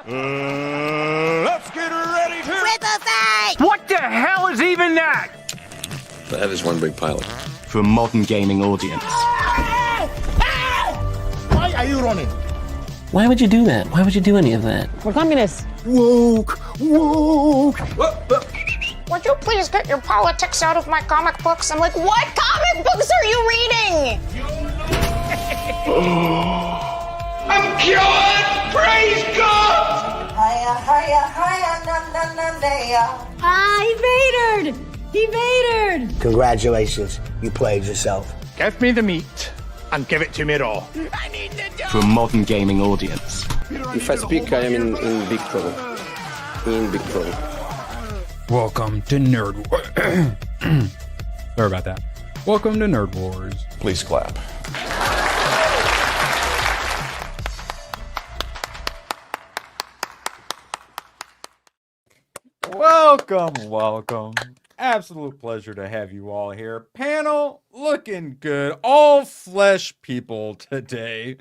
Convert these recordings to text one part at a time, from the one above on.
Let's get ready to Triple fight! What the hell is even that? That is one big pilot. For a modern gaming audience. Why are you running? Why would you do that? Why would you do any of that? We're communists. Woke. Would you please get your politics out of my comic books? I'm like, what comic books are you reading? I'm cured! Praise God! Hiya, hiya, hiya, na na na na. Ah, he vatored! He vatored! Congratulations, you played yourself. Give me the meat and give it to me raw. For a modern gaming audience. If I speak, I am in big trouble. In big trouble. Welcome to Nerd Wars. Sorry about that. Welcome to Nerd Wars. Please clap. Welcome. Absolute pleasure to have you all here. Panel looking good. All flesh people today.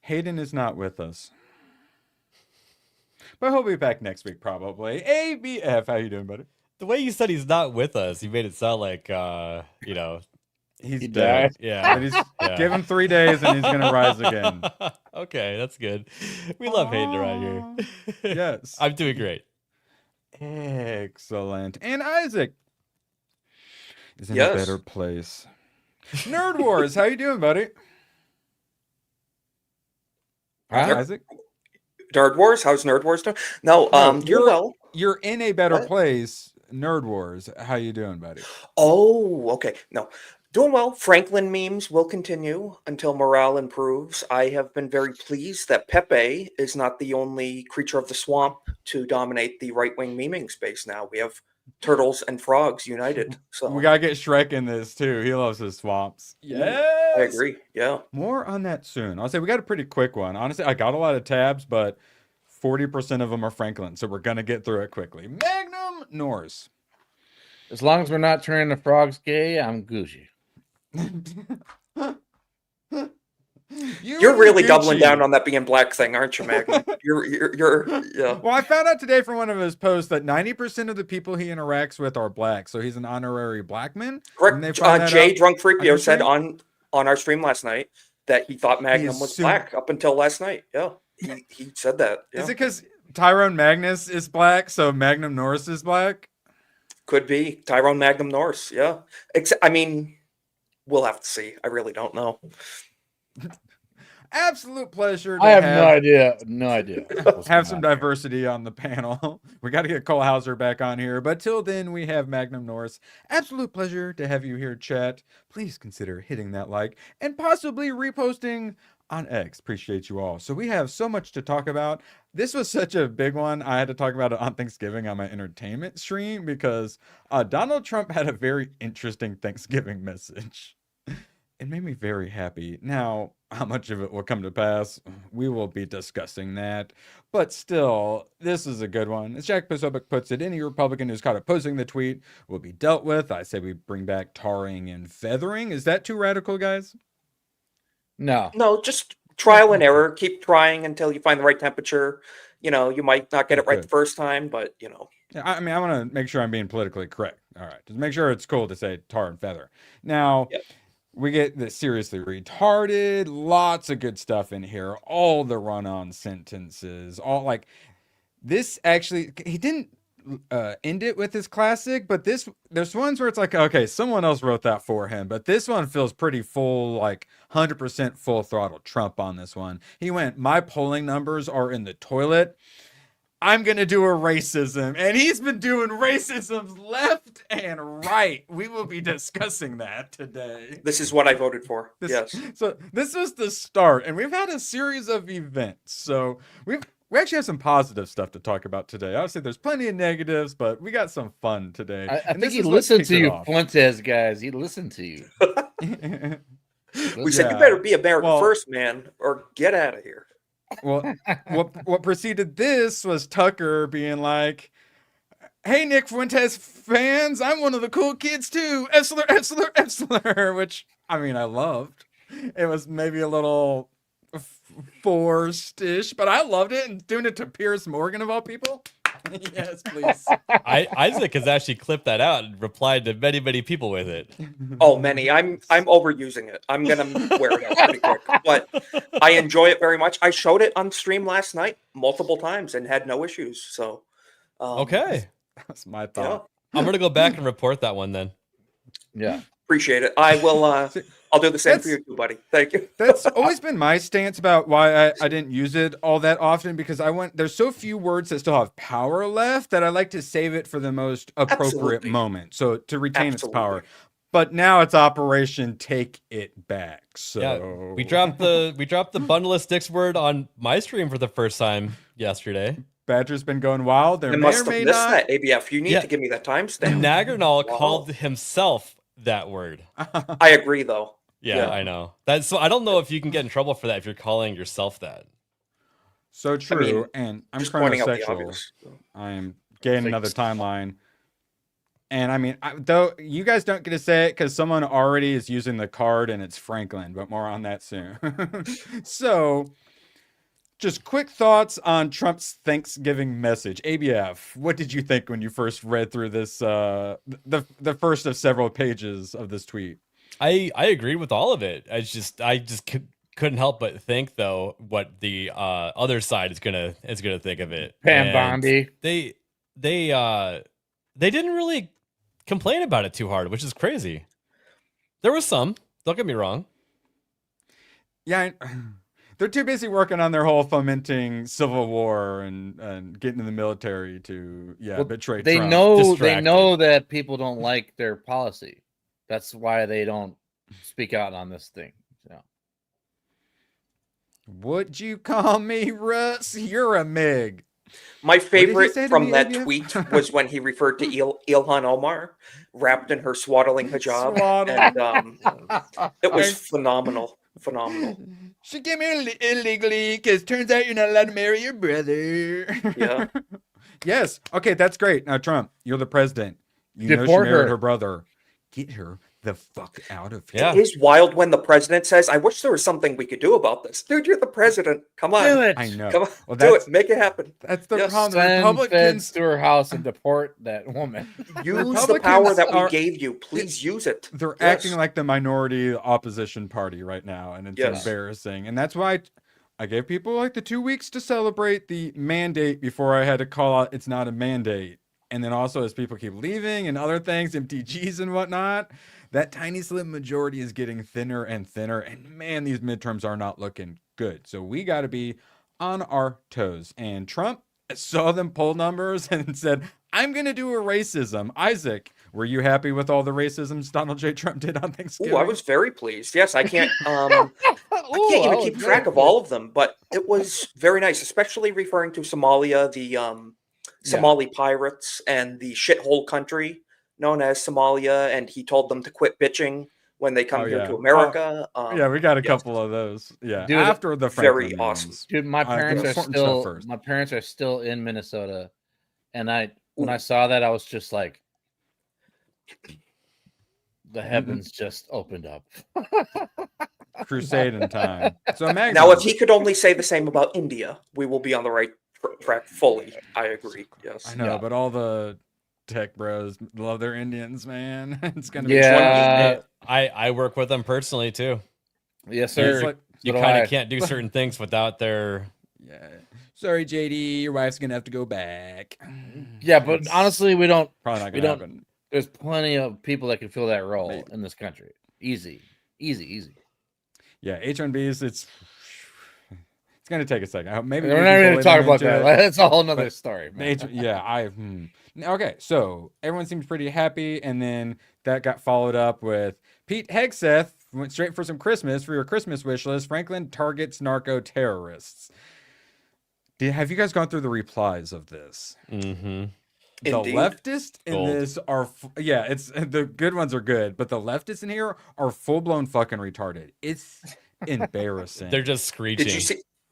Hayden is not with us, but he'll be back next week probably. ABF, how you doing, buddy? The way you said he's not with us, you made it sound like, He's he dead. died. Yeah. But he's give him 3 days and he's gonna rise again. Okay, that's good. We love Hayden around here. Yes. I'm doing great. Excellent. And Isaac is in Yes. a better place. Nerd Wars, how you doing, buddy? Huh? Isaac? Nerd Wars? How's Nerd Wars doing? No, you're well. You're in a better What? place. Nerd Wars, how you doing, buddy? Oh, okay. No, doing well. Franklin memes will continue until morale improves. I have been very pleased that Pepe is not the only creature of the swamp to dominate the right-wing memeing space now. We have turtles and frogs united. So We gotta get Shrek in this too. He loves his swamps. Yes, I agree. Yeah. More on that soon. I'll say we got a pretty quick one. Honestly, I got a lot of tabs, but 40% of them are Franklin, so we're gonna get through it quickly. Magnum Norse. As long as we're not turning the frogs gay, I'm Gucci. You're really doubling Gucci. down on that being black thing, aren't you, Magnum? You're yeah. Well, I found out today from one of his posts that 90% of the people he interacts with are black, so he's an honorary black man. Didn't they Correct. find that Jay out Drunk on your Freepio said stream? on our stream last night that he thought Magnum was assumed- black up until last night. Yeah, he said that. Yeah. Is it because Tyrone Magnus is black, so Magnum Norris is black? Could be Tyrone Magnum Norse. Yeah. I mean, we'll have to see. I really don't know. Absolute pleasure to I have no idea. No idea. have some diversity on the panel. We got to get Cole Hauser back on here, but till then we have Magnum Norris. Absolute pleasure to have you here, chat. Please consider hitting that like and possibly reposting on X. Appreciate you all. So we have so much to talk about. This was such a big one. I had to talk about it on Thanksgiving on my entertainment stream because Donald Trump had a very interesting Thanksgiving message. It made me very happy. Now, how much of it will come to pass, we will be discussing that. But still, this is a good one. As Jack Posobiec puts it, any Republican who's caught opposing the tweet will be dealt with. I say we bring back tarring and feathering. Is that too radical, guys? No. No, just trial and error. Keep trying until you find the right temperature. You know, you might not get it right the first time, but you know. Yeah, I mean, I want to make sure I'm being politically correct. All right, just make sure it's cool to say tar and feather. Now, Yep. we get this seriously retarded. Lots of good stuff in here. All the run-on sentences. All like this. Actually, he didn't end it with his classic, but there's ones where it's like, okay, someone else wrote that for him, but this one feels pretty full, like 100% full throttle Trump on this one. He went, my polling numbers are in the toilet. I'm going to do a racism. And he's been doing racisms left and right. We will be discussing that today. This is what I voted for. Yes. So this was the start. And we've had a series of events. So we actually have some positive stuff to talk about today. Obviously, there's plenty of negatives, but we got some fun today. I think he listened to you, Fuentes, guys. He listened to you. We said, you better be America first, man, or get out of here. Well, what preceded this was Tucker being like, hey, Nick Fuentes fans, I'm one of the cool kids too. Essler, which, I mean, I loved. It was maybe a little forced-ish, but I loved it, and doing it to Piers Morgan of all people. Yes, please. Isaac has actually clipped that out and replied to many, many people with it. Oh, many. I'm overusing it. I'm gonna wear it out pretty quick, but I enjoy it very much. I showed it on stream last night multiple times and had no issues. So, Okay, That's my thought. yeah, I'm gonna go back and report that one then. Yeah. appreciate it. I will. I'll do the same for you too, buddy. Thank you. That's always been my stance about why I didn't use it all that often, because there's so few words that still have power left that I like to save it for the most appropriate Absolutely. moment, so to retain its Absolutely. power. But now it's Operation Take It Back. So Yeah, we dropped the bundle of sticks word on my stream for the first time yesterday. Badger's been going wild. There I may must or have may missed not. that, ABF. You need Yeah. to give me that timestamp. Nagarnal Wow. called himself that word. I agree, though. Yeah, Yeah. I know. So I don't know if you can get in trouble for that if you're calling yourself that. So true, mean, and I'm Just pointing out the chronosexual. obvious. I'm getting another Thanks. timeline. And I mean, though you guys don't get to say it because someone already is using the card and it's Franklin, but more on that soon. So, just quick thoughts on Trump's Thanksgiving message. ABF, what did you think when you first read through this, the first of several pages of this tweet? I agreed with all of it. I just couldn't help but think though what the other side is gonna think of it. Pam And Bondi. They didn't really complain about it too hard, which is crazy. There was some. Don't get me wrong. Yeah, they're too busy working on their whole fomenting civil war and getting in the military to betray They Trump. know Distracted. that people don't like their policy. That's why they don't speak out on this thing. So. Would you call me Russ? You're a MIG. My did he favorite say to from me, that ABF? tweet was when he referred to Ilhan Omar wrapped in her swaddling hijab, Swaddling. and it was phenomenal. Phenomenal. She came here illegally because turns out you're not allowed to marry your brother. Yeah. Yes. Okay, that's great. Now, Trump, you're the president. You know she Deport married her. her brother. Get her the fuck out of here. Yeah. It is wild when the president says, "I wish there was something we could do about this." Dude, you're the president. Come on. Do it. I know. Come on. Well, do that's it. Make it happen. that's the Yes. problem. The Send Republicans feds to her house and deport that woman. Use the Republicans power that we are- gave you. Please use it. they're Yes. acting like the minority opposition party right now, and it's Yes. embarrassing. And that's why I gave people like the 2 weeks to celebrate the mandate before I had to call out it's not a mandate. And then also as people keep leaving and other things, MTGs and whatnot, that tiny slim majority is getting thinner and thinner. And man, these midterms are not looking good. So we got to be on our toes. And Trump saw them poll numbers and said, I'm going to do a racism. Isaac, were you happy with all the racisms Donald J. Trump did on Thanksgiving? Ooh, I was very pleased. Yes, I can't I can't even keep track of all of them, but it was very nice, especially referring to Somalia, the Somali pirates and the shithole country known as Somalia, and he told them to quit bitching when they come here to America. Yeah, we got a yes. couple of those. Yeah, Dude, after the very Franklin awesome. memes. Dude, my the parents are important stuff still first. my parents are still in Minnesota, and when I saw that, I was just like, the heavens just opened up. Crusade in time. So Magnum, Now, if he could only say the same about India, we will be on the right track fully. I agree. Yes. I know, Yeah. but all the tech bros love their Indians, man. It's gonna be Yeah. I work with them personally too. Yes, It's sir. like- You So do kind I. of can't do certain things without their. yeah. Sorry, JD, your wife's gonna have to go back. Yeah, but It's honestly, we don't. probably not we gonna don't- happen. There's plenty of people that can fill that role Maybe. in this country. Easy. Yeah, H1Bs. It's gonna take a second. I hope maybe We're we not can going bully to talk them about into that. it. That's a whole nother But story, The man. Okay, so everyone seems pretty happy, and then that got followed up with Pete Hegseth went straight for some Christmas for your Christmas wish list. Franklin targets narco terrorists. Have you guys gone through the replies of this? Mm-hmm. The Indeed. leftists in Gold. this are it's the good ones are good, but the leftists in here are full blown fucking retarded. It's embarrassing. They're just screeching.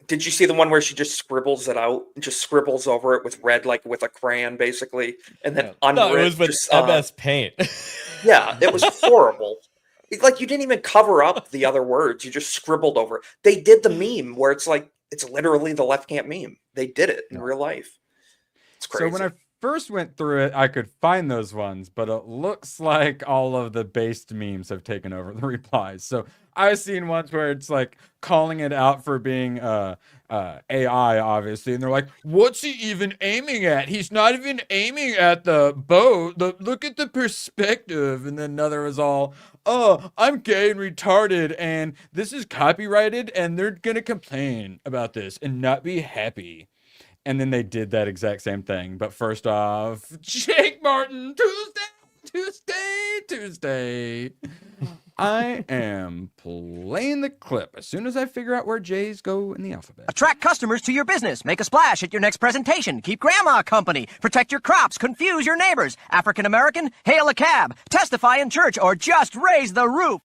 Did you see the one where she just scribbles it out, just scribbles over it with red, like with a crayon, basically, and then No, it was unwritten? with Just, MS Paint. yeah, it was horrible. Like, you didn't even cover up the other words. You just scribbled over it. They did the meme where it's like, it's literally the left camp meme. They did it in real life. It's crazy. So when I first went through it, I could find those ones, but it looks like all of the based memes have taken over the replies. So I've seen ones where it's like calling it out for being AI, obviously, and they're like, "What's he even aiming at? He's not even aiming at the boat. Look at the perspective." And then another was all, "Oh, I'm gay and retarded, and this is copyrighted, and they're gonna complain about this and not be happy." And then they did that exact same thing. But first off, Jake Martin, Tuesday. I am playing the clip as soon as I figure out where J's go in the alphabet. Attract customers to your business. Make a splash at your next presentation. Keep grandma company. Protect your crops. Confuse your neighbors. African American? Hail a cab. Testify in church or just raise the roof.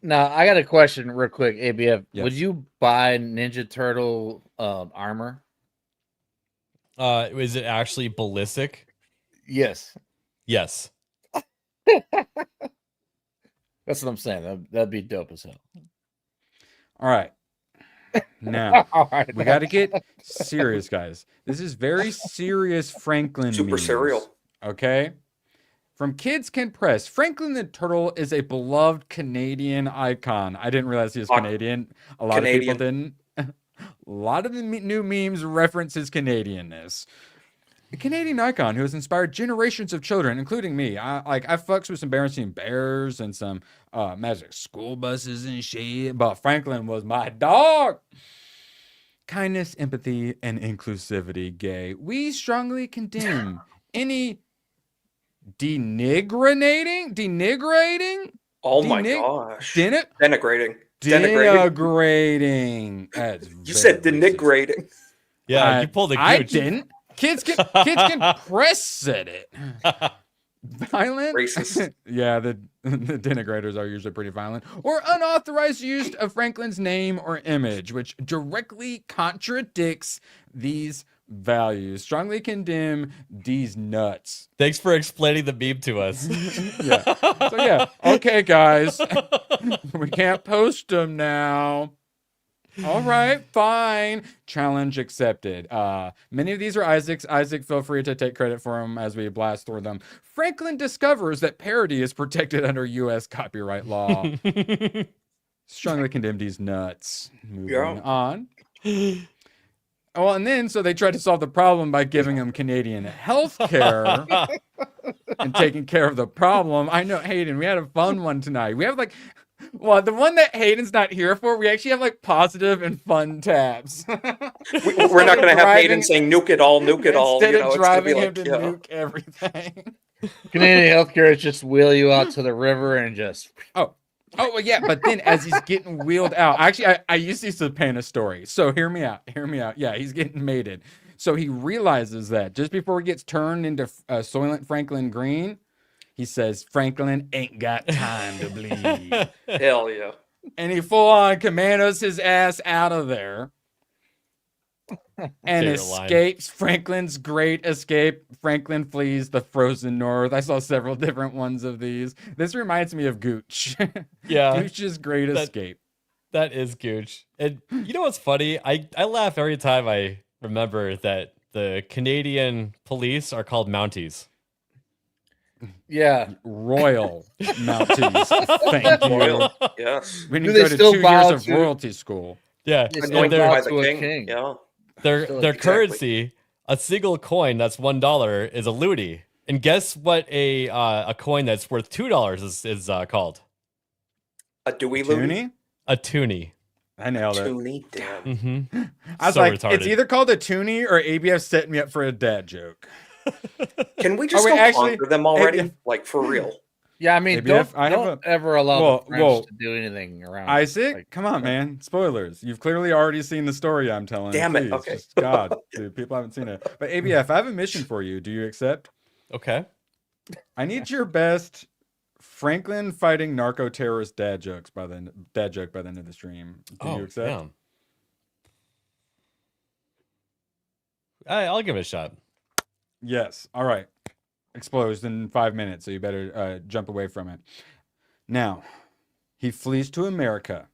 Now, I got a question real quick, ABF. Yes. Would you buy Ninja Turtle armor? Is it actually ballistic? Yes. Yes. That's what I'm saying. That'd be dope as hell. All right. Now, All right. we got to get serious, guys. This is very serious Franklin Super memes, serial. okay? From Kids Can Press, Franklin the Turtle is a beloved Canadian icon. I didn't realize he was Canadian. A lot of people didn't. A lot of the new memes reference his Canadianness. A Canadian icon who has inspired generations of children, including me. I fucks with some Berenstain Bears and some magic school buses and shit, but Franklin was my dog. Kindness, empathy, and inclusivity, gay. We strongly condemn any denigrating? Oh my gosh. Denigrating. Denigrating. That's You said very denigrating. Yeah, you pulled a gooch. I didn't. Kids Can Press said it. Violent? Racist. Yeah, the denigrators are usually pretty violent. Or unauthorized use of Franklin's name or image, which directly contradicts these values. Strongly condemn these nuts. Thanks for explaining the meme to us. Yeah. So yeah, okay, guys. We can't post them now. All right, fine. Challenge accepted. Many of these are Isaac's. Isaac, feel free to take credit for them as we blast through them. Franklin discovers that parody is protected under U.S. copyright law. Strongly condemn these nuts. Moving on. Oh, and then so they tried to solve the problem by giving them Canadian health care and taking care of the problem. I know, Hayden, we had a fun one tonight. We have well, the one that Hayden's not here for, we actually have positive and fun tabs. We're not going to have Hayden saying nuke it all. Instead of driving him to nuke everything. Canadian healthcare is just wheel you out to the river and just. Oh, well, yeah, but then as he's getting wheeled out, actually, I used to paint a story. So hear me out. Yeah, he's getting mated. So he realizes that just before he gets turned into Soylent Franklin Green, he says, Franklin ain't got time to bleed. Hell yeah. And he full on commandos his ass out of there. And escapes Franklin's great escape. Franklin flees the frozen north. I saw several different ones of these. This reminds me of Gooch. Yeah. Gooch's great escape. That is Gooch. And you know what's funny? I laugh every time I remember that the Canadian police are called Mounties. Yeah. Royal Mounties. Thank you. Royal. Yes. We need to go to 2 years of royalty school. Yeah. Anointed by the king. Yeah. Their currency, a single coin that's $1 is a loonie. And guess what a coin that's worth $2 is called? A Dewey loonie? A toonie. I nailed it. Toonie, damn. Mm-hmm. I was so like, retarded. It's either called a toonie or ABF set me up for a dad joke. Can we just conquer them already? Like, for real? Yeah, I mean, ABF, don't ever allow the French to do anything around. Isaac, come on, man. Spoilers. You've clearly already seen the story I'm telling. Damn it. Please, Okay. just, God, dude, people haven't seen it. But ABF, I have a mission for you. Do you accept? Okay. I need your best Franklin fighting narco terrorist dad joke by the end of the stream. Do you accept? Damn. I'll give it a shot. Yes. All right. Explodes in 5 minutes, so you better jump away from it. Now, he flees to America,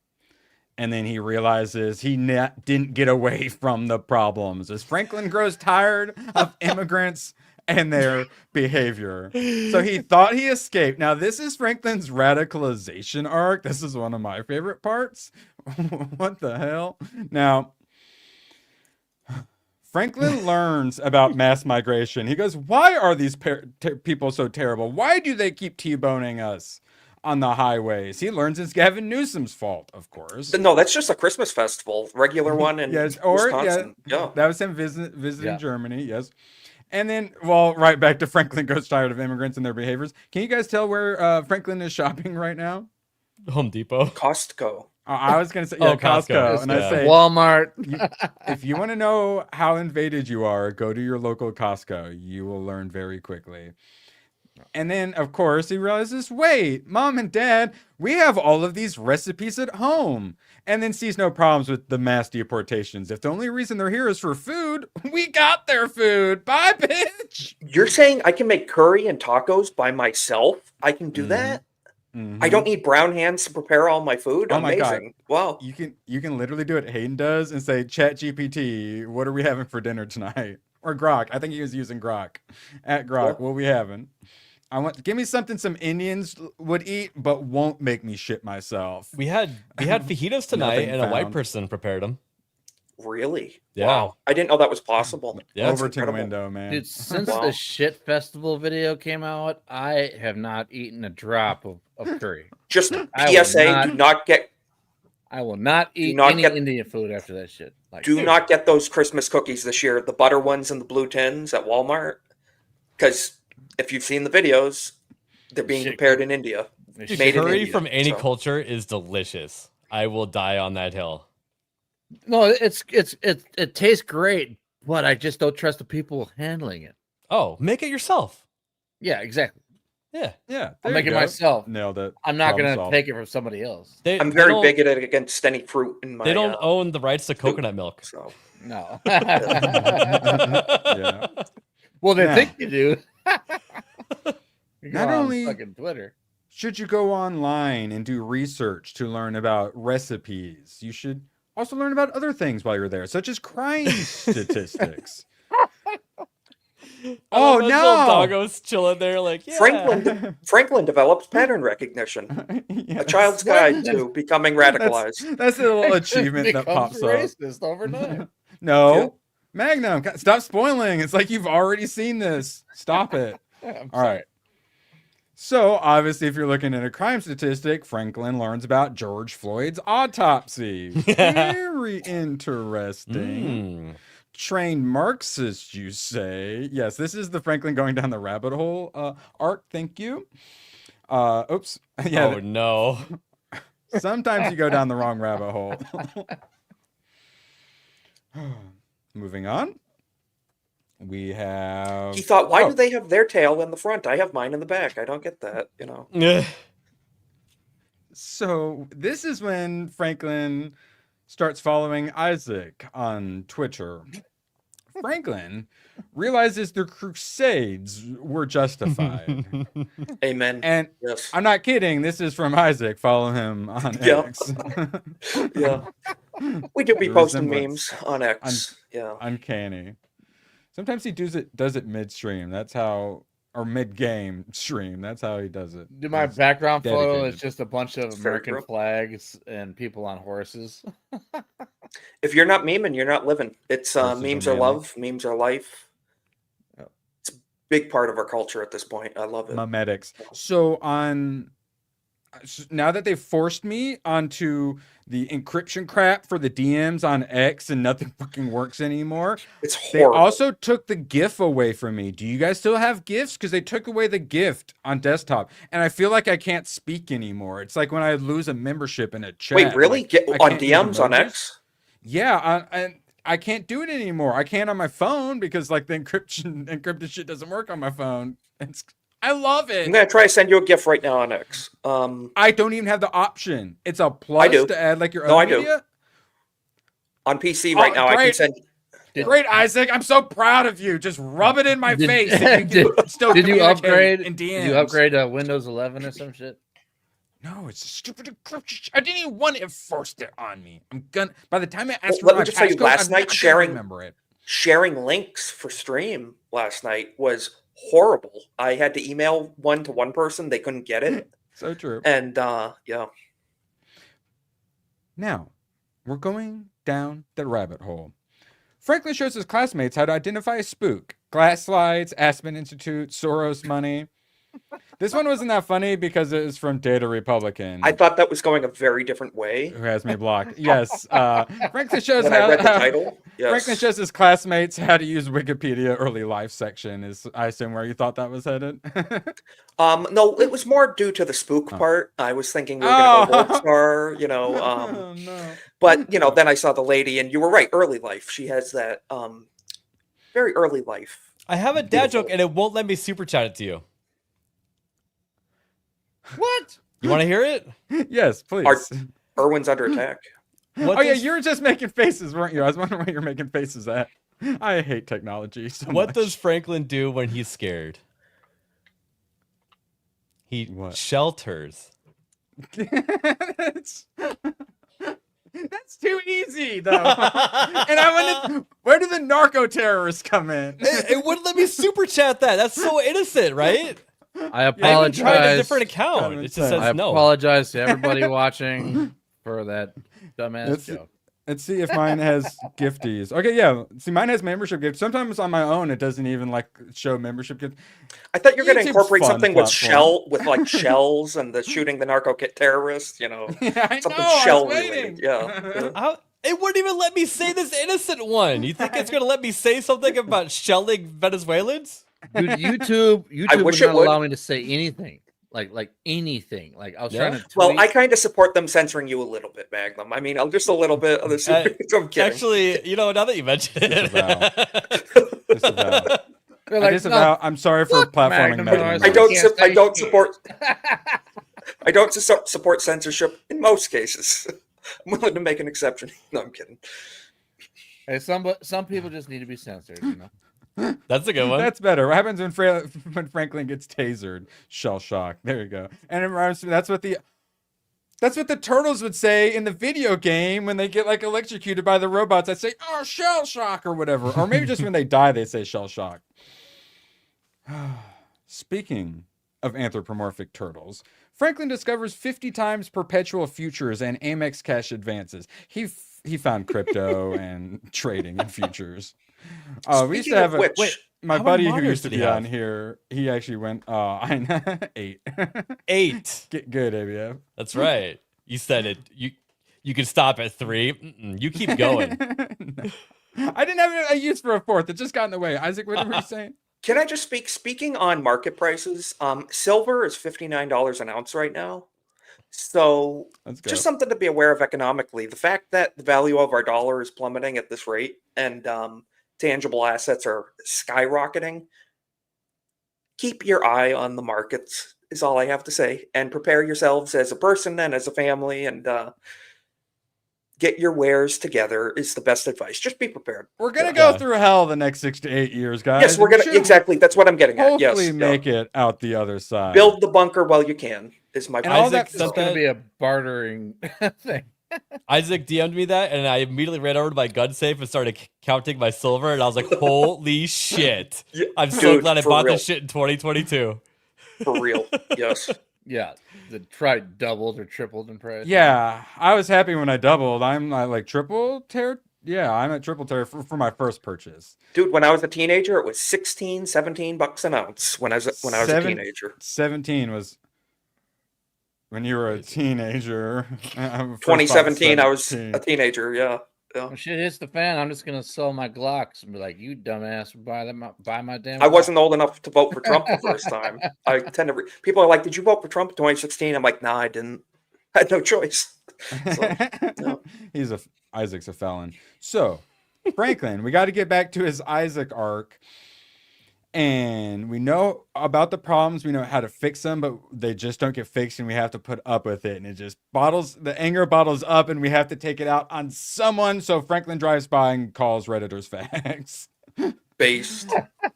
and then he realizes he didn't get away from the problems as Franklin grows tired of immigrants and their behavior. So he thought he escaped. Now, this is Franklin's radicalization arc. This is one of my favorite parts. What the hell? Now, Franklin learns about mass migration. He goes, why are these people so terrible? Why do they keep T-boning us on the highways? He learns it's Gavin Newsom's fault, of course. No, that's just a Christmas festival, regular one in Wisconsin. Yeah. That was him visiting Germany, yes. And then, well, right back to Franklin goes tired of immigrants and their behaviors. Can you guys tell where Franklin is shopping right now? Home Depot. Costco. I was going to say, yeah, Costco. And I say, Walmart. If you want to know how invaded you are, go to your local Costco. You will learn very quickly. And then, of course, he realizes, wait, Mom and Dad, we have all of these recipes at home. And then sees no problems with the mass deportations. If the only reason they're here is for food, we got their food. Bye, bitch. You're saying I can make curry and tacos by myself? I can do that? I don't need brown hands to prepare all my food? Oh my Amazing. God. Wow. You can literally do what Hayden does and say, Chat GPT, what are we having for dinner tonight? Or Grok. I think he was using Grok. At Grok, what are we having? Give me something some Indians would eat, but won't make me shit myself. We had fajitas tonight, and a white person prepared them. Really? Yeah. Wow. I didn't know that was possible. Yeah, Overton window, man. Dude, since the shit festival video came out, I have not eaten a drop of curry. Just PSA, do not get... I will not eat any Indian food after that shit. Like, do not get those Christmas cookies this year, the butter ones and the blue tins at Walmart. Because if you've seen the videos, they're being prepared in India. Dude, curry from any culture is delicious. I will die on that hill. No, it tastes great, but I just don't trust the people handling it. Oh, make it yourself. Yeah, exactly. Yeah. I'll make it myself. Nailed it. I'm not going to take it from somebody else. I'm very bigoted against any fruit in my... They don't own the rights to coconut milk. So. No. Yeah. Well, they think you do. Not only fucking Twitter. should you go online and do research to learn about recipes, you should also learn about other things while you're there, such as crime statistics. Oh no! Doggo's chilling there, like Franklin develops pattern recognition. Yes. A child's guide to becoming radicalized. That's a little achievement that pops up. Racist overnight. No, Yeah. Magnum, stop spoiling. It's like you've already seen this. Stop it. All right. So, obviously, if you're looking at a crime statistic, Franklin learns about George Floyd's autopsy. Very interesting. Trained Marxist, you say? Yes, this is the Franklin going down the rabbit hole arc. Thank you. Oops. Yeah. Oh, no. Sometimes you go down the wrong rabbit hole. Moving on. We have... He thought, why do they have their tail in the front? I have mine in the back. I don't get that, you know. So this is when Franklin starts following Isaac on Twitter. Franklin realizes their crusades were justified. Amen. And yes. I'm not kidding. This is from Isaac. Follow him on X. Yeah. We do be posting memes on X. Yeah. Uncanny. Sometimes he does it midstream. That's how, or mid-game stream. That's how he does it. Dude, my background photo dedicated. is just a bunch of American flags and people on horses. If you're not memeing, you're not living. It's memes are love, memes are life. It's a big part of our culture at this point. I love it. Memetics. So now that they've forced me onto the encryption crap for the DMs on X and nothing fucking works anymore. It's horrible. They also took the GIF away from me. Do you guys still have GIFs? Because they took away the gift on desktop. And I feel like I can't speak anymore. It's like when I lose a membership in a chat. Wait, really? Like, Get on DMs on X? Yeah, and I can't do it anymore. I can't on my phone because like the encrypted shit doesn't work on my phone. I love it. I'm gonna try to send you a GIF right now on X. I don't even have the option. It's a plus to add like your own media. Do. On PC right now, I can send. Great, Isaac. I'm so proud of you. Just rub it in my face. Did you upgrade? in DMs. Did you upgrade to Windows 11 or some shit? No, it's a stupid encryption. I didn't even want it forced it on me. I'm gonna. By the time it Well, asks for let me my just tell you, passcode, last I'm night not gonna sharing remember it. sharing links for stream last night was horrible. I had to email one to one person; they couldn't get it. So true. And yeah. Now, we're going down the rabbit hole. Franklin shows his classmates how to identify a spook. Glass slides, Aspen Institute, Soros money. This one wasn't that funny because it was from Data Republican. I thought that was going a very different way. Who has me blocked? Yes. Franklin shows When I read the title, yes. Franklin shows his classmates how to use Wikipedia early life section. Is I assume where you thought that was headed? No, it was more due to the spook part. I was thinking we were gonna go Gold Star, you know. Oh, no. But you know, then I saw the lady, and you were right. Early life. She has that very early life. I have a dad joke, and it won't let me super chat it to you. What? You want to hear it? Yes, please. Erwin's under attack. What Oh yeah, does- you were just making faces, weren't you? I was wondering what you're making faces at. I hate technology so What much. does Franklin do when he's scared? He shelters. That's too easy, though. And I wanted. Where do the narco terrorists come in? It wouldn't let me super chat that. That's so innocent, right? I I apologize. even tried a different account. It just says I no. apologize to everybody watching for that dumbass joke. Let's see if mine has gifties. Okay, yeah. See, mine has membership gifts. Sometimes on my own, it doesn't even like show membership gifts. I thought you were going to YouTube's incorporate fun something with like shells and the shooting the narco terrorists. You know, Yeah, I something know, I was shell waiting. related. Yeah. It wouldn't even let me say this innocent one. You think it's gonna let me say something about shelling Venezuelans? Dude, YouTube would wish not it would. allow me to say anything. Like anything. Like I was trying to tweet. Well, I kind of support them censoring you a little bit, Magnum. I mean, just a little bit of this. I'm kidding. Actually, you know, now that you mention it, Disavow. They're I like, disavow. no, I'm sorry for fuck platforming Magnum Megan. Noise. I don't. Can't I say don't shit. support. I don't support censorship in most cases. I'm willing to make an exception. No, I'm kidding. Hey, some people just need to be censored, you know. that's a good one. That's better. What happens when Franklin gets tasered? Shell shock. There you go. And it reminds me, that's what the turtles would say in the video game when they get like electrocuted by the robots. I'd say, "Oh, shell shock" or whatever. Or maybe just when they die, they say shell shock. Speaking of anthropomorphic turtles, Franklin discovers 50 times perpetual futures and Amex cash advances. He found crypto and trading in futures. We used to have my how many buddy who monitors used to did he be on have? here. He actually went. I know 8. 8. Get good, ABF. That's right. You said it. You can stop at 3. You keep going. I didn't have a use for a 4th. It just got in the way. Isaac, what were you saying? Can I just speaking on market prices? Silver is $59 an ounce right now. So Let's go. just something to be aware of economically. The fact that the value of our dollar is plummeting at this rate and tangible assets are skyrocketing. Keep your eye on the markets is all I have to say. And prepare yourselves as a person and as a family and get your wares together is the best advice. Just be prepared. We're gonna go through hell the next 6 to 8 years, guys. Yes, we're We gonna should exactly. That's what I'm getting at. Yes, hopefully make it out the other side. build the bunker while you can. Is my And all Isaac that It's sent going to that. be a bartering thing. Isaac DM'd me that, and I immediately ran over to my gun safe and started counting my silver. And I was like, "Holy shit! Yeah, I'm so dude, glad I for bought real. this shit in 2022." For real. Yes. Yeah, the tried doubled or tripled in price. Yeah, I was happy when I doubled. I'm like triple tear. Yeah, I'm at triple tear for my first purchase. Dude, when I was a teenager, it was 16, 17 bucks an ounce when I was a teenager. 17 was when you were a teenager. 2017, I was a teenager, yeah. When shit hits the fan, I'm just gonna sell my Glocks and be like, "You dumbass, buy my damn." I wasn't old enough to vote for Trump the first time. I tend to. People are like, "Did you vote for Trump in 2016?" I'm like, "Nah, I didn't. I had no choice." So, no. Isaac's a felon. So, Franklin, we got to get back to his Isaac arc. And we know about the problems. We know how to fix them, but they just don't get fixed, and we have to put up with it. And it just the anger bottles up, and we have to take it out on someone. So Franklin drives by and calls Redditors fags. Based.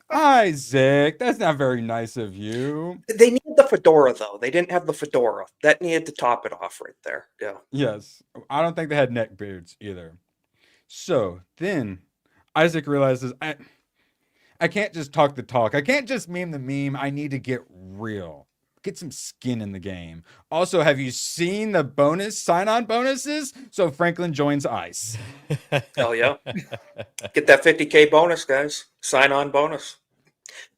Isaac, that's not very nice of you. They needed the fedora, though. They didn't have the fedora. That needed to top it off right there. Yeah. Yes. I don't think they had neck beards either. So then Isaac realizes I can't just talk the talk. I can't just meme the meme. I need to get real. Get some skin in the game. Also, have you seen the bonus sign-on bonuses? So Franklin joins ICE. Hell yeah. Get that 50K bonus, guys. Sign-on bonus.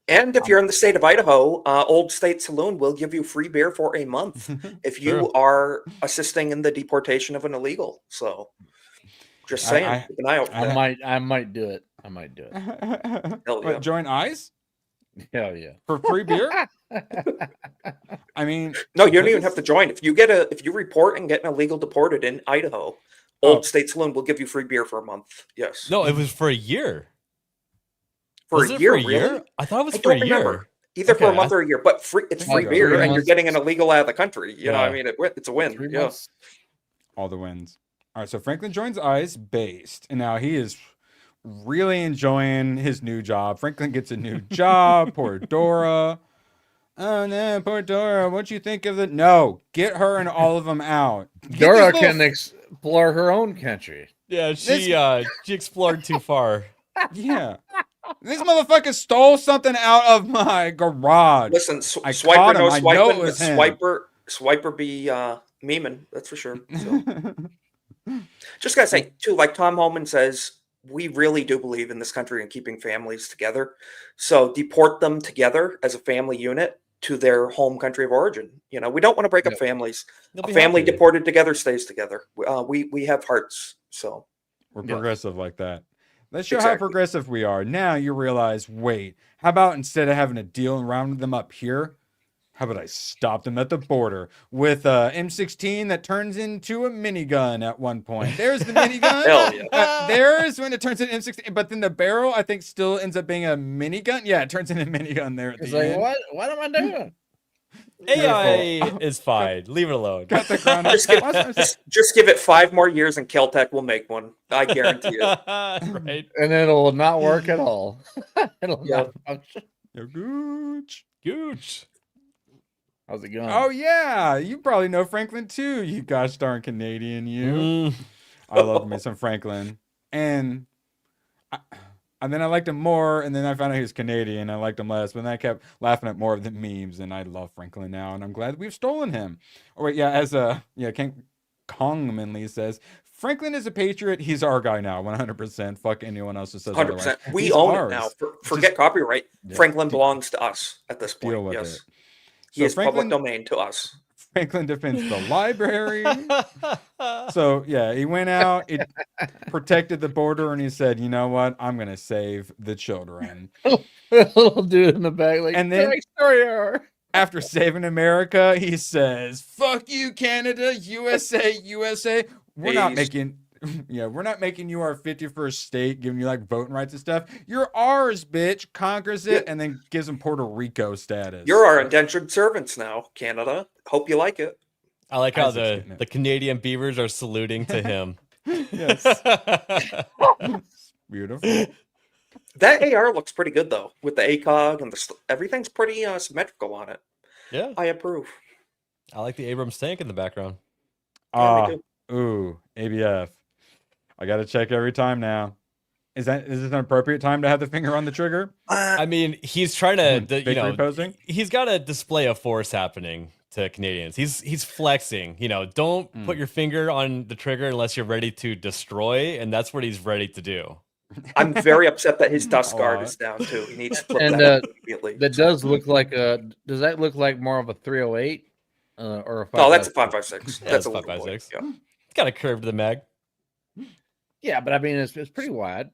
And if you're in the state of Idaho, Old State Saloon will give you free beer for a month if you are assisting in the deportation of an illegal. So just saying, keep an eye out for that. I might do it. Hell yeah. Join ICE? Hell yeah. For free beer? I mean, no, you don't even have to join. If you report and get an illegal deported in Idaho, Old State Saloon will give you free beer for a month. Yes. No, it was for a year. For Was a it year, for a really? year? I thought it was I for a don't year. remember. Either for a month or a year, but it's free Like beer, 3 and you're months. getting an illegal out of the country. You know, Yeah. I mean, it's a win. 3 Yeah. months. all the wins. All right, so Franklin joins ICE based, and now he is really enjoying his new job. Franklin gets a new job. Poor Dora. Oh no, poor Dora. What you think of the? No, get her and all of them out. Get Dora this can little- explore her own country. Yeah, she explored too far. Yeah. This motherfucker stole something out of my garage. Listen, I swiper caught him. no I know swiping, it but was him. swiper be memeing. That's for sure. So. Just gotta say too, like Tom Holman says, we really do believe in this country and keeping families together. So deport them together as a family unit to their home country of origin. You know, we don't want to break up families. They'll A be family happy. deported together stays together. We have hearts. So We're Yeah. progressive like that. Let's show how Exactly. progressive we are. Now you realize, wait, how about instead of having to deal and round them up here, how about I stop them at the border with a M16 that turns into a minigun at one point? There's the minigun. Hell yeah. There's when it turns into M16, but then the barrel I think still ends up being a minigun. Yeah, it turns into a minigun there at It's the like, end. what am I doing? AI is fine. Leave it alone. Cut the crown off. just give it 5 more years and Caltech will make one. I guarantee it. Right. And it'll not work at all. It'll Yeah. not function. Yo, gooch. Gooch. How's it going? Oh yeah, you probably know Franklin too. You gosh darn Canadian, you. Mm. I love me some Franklin, and then I liked him more, and then I found out he was Canadian. I liked him less, but then I kept laughing at more of the memes, and I love Franklin now, and I'm glad we've stolen him. Oh wait, yeah, Ken Kongmanley says Franklin is a patriot. He's our guy now, 100%. Fuck anyone else who says 100%. otherwise. We He's own ours. it now. Forget copyright. Yeah. Franklin belongs to us at this Deal point. with Yes. it. He So is public Franklin- domain to us. Franklin defends the library. So yeah, he went out, it protected the border, and he said, "You know what? I'm gonna save the children." Little dude in the back, like, And then- "Thanks, story hour." After saving America, he says, "Fuck you, Canada, USA, USA. We're not Peace. making." Yeah, we're not making you our 51st state, giving you like voting rights and stuff. You're ours, bitch. Conquers it, and then gives them Puerto Rico status. You're our indentured servants now, Canada. Hope you like it. I like how Isaac's getting it. the Canadian beavers are saluting to him. Yes. Beautiful. That AR looks pretty good though, with the ACOG and everything's pretty symmetrical on it. Yeah, I approve. I like the Abrams tank in the background. Yeah, me too. Ooh, ABF. I gotta check every time now. Is this an appropriate time to have the finger on the trigger? I mean, he's trying to, Victory posing? he's got a display of force happening to Canadians. He's flexing. Don't put your finger on the trigger unless you're ready to destroy, and that's what he's ready to do. I'm very upset that his dust guard Aw. is down too. He needs to flip And that up immediately. that does look like a. Does that look like more of a 308 or a 5? No, that's a 5.56. Yeah, That's a it's little boy. 5.56. Yeah. It's got a curve to the mag. Yeah, but I mean it's pretty wide.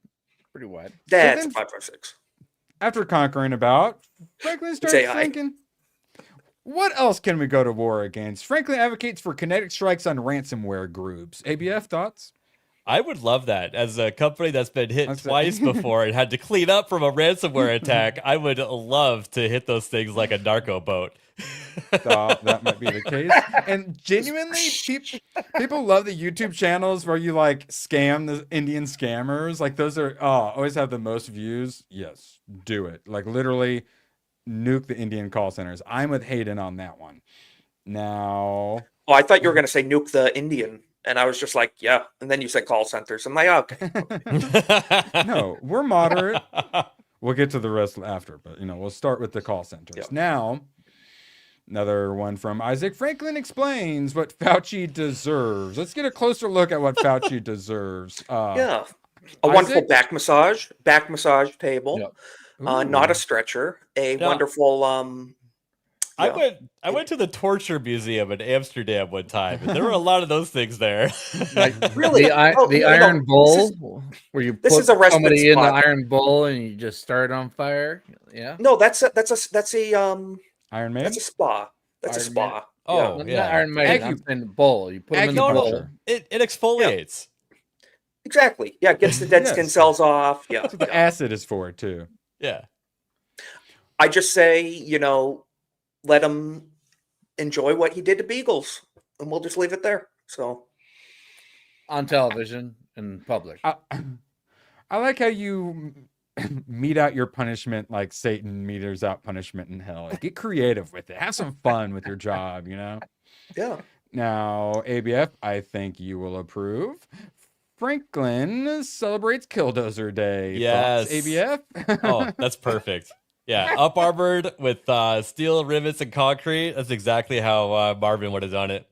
Pretty wide. That's then- a 5.56. After conquering about, Franklin starts AI. thinking, what else can we go to war against? Franklin advocates for kinetic strikes on ransomware groups. ABF thoughts? I would love that. As a company that's been hit That's it. twice before and had to clean up from a ransomware attack, I would love to hit those things like a narco boat. That might be the case. And genuinely, people love the YouTube channels where you like scam the Indian scammers. Like those are always have the most views. Yes, do it. Like literally nuke the Indian call centers. I'm with Hayden on that one. Now, Oh, I thought you were going to say nuke the Indian. And I was just like, yeah. And then you said call centers. I'm like, okay. no, we're moderate. We'll get to the rest after, but we'll start with the call centers. Yep. Now, another one from Isaac Franklin explains what Fauci deserves. Let's get a closer look at what Fauci deserves. Yeah. A wonderful back massage table. Yep. Not a stretcher. A wonderful I went to the torture museum in Amsterdam one time, and there were a lot of those things there. Like really the iron bowl, where you put is a respite somebody in the spot. iron bowl and you just start it on fire. Yeah. No, that's a Iron Man. That's a spa. That's a Iron spa. Man. Oh, Not yeah. Iron Maiden. I'm saying the bowl. You put them in the bowl. It exfoliates. Exactly. Yeah, it gets the dead skin cells off. Yeah. That's what the acid is for too. Yeah. I just say, let him enjoy what he did to beagles, and we'll just leave it there. So, on television in public. I like how you mete out your punishment like Satan meters out punishment in hell. Like, get creative with it. Have some fun with your job, Yeah. Now, ABF, I think you will approve. Franklin celebrates Killdozer Day. Yes. Thoughts, ABF? Oh, that's perfect. Yeah, up armored with steel rivets and concrete. That's exactly how Marvin would have done it.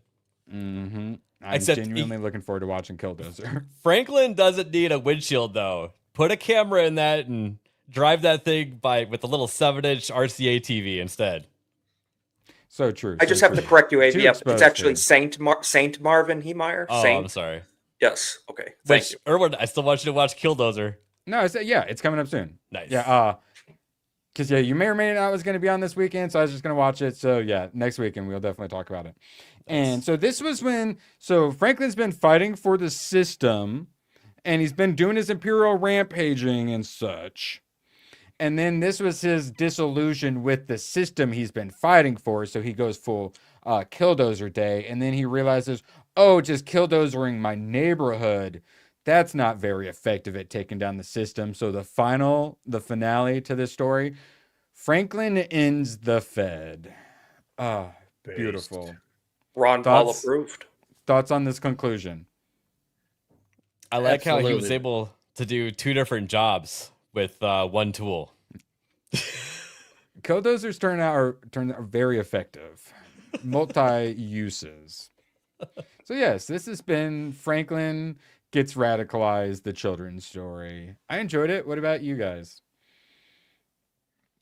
Mm-hmm. I'm Except genuinely looking forward to watching Killdozer. Franklin doesn't need a windshield, though. Put a camera in that and drive that thing with a little 7-inch RCA TV instead. So true. I just have to correct you, ABF. It's exposed actually to Saint Marvin Heemeyer. Oh, Saint. I'm sorry. Yes. Okay. Thank you. Erwin, I still want you to watch Killdozer. No, it's coming up soon. Nice. Yeah. Because you may or may not was going to be on this weekend, so I was just going to watch it. So yeah, next weekend we'll definitely talk about it. Nice. And so this was so Franklin's been fighting for the system, and he's been doing his imperial rampaging and such. And then this was his disillusion with the system he's been fighting for, so he goes full Killdozer Day, and then he realizes, just killdozering my neighborhood. That's not very effective at taking down the system. So the finale to this story, Franklin ends the Fed. Beautiful. Ron Paul approved. Thoughts on this conclusion? I like how he was able to do 2 different jobs with one tool. Killdozers turn out very effective. Multi-uses. So yes, this has been Franklin Gets Radicalized, the children's story. I enjoyed it. What about you guys?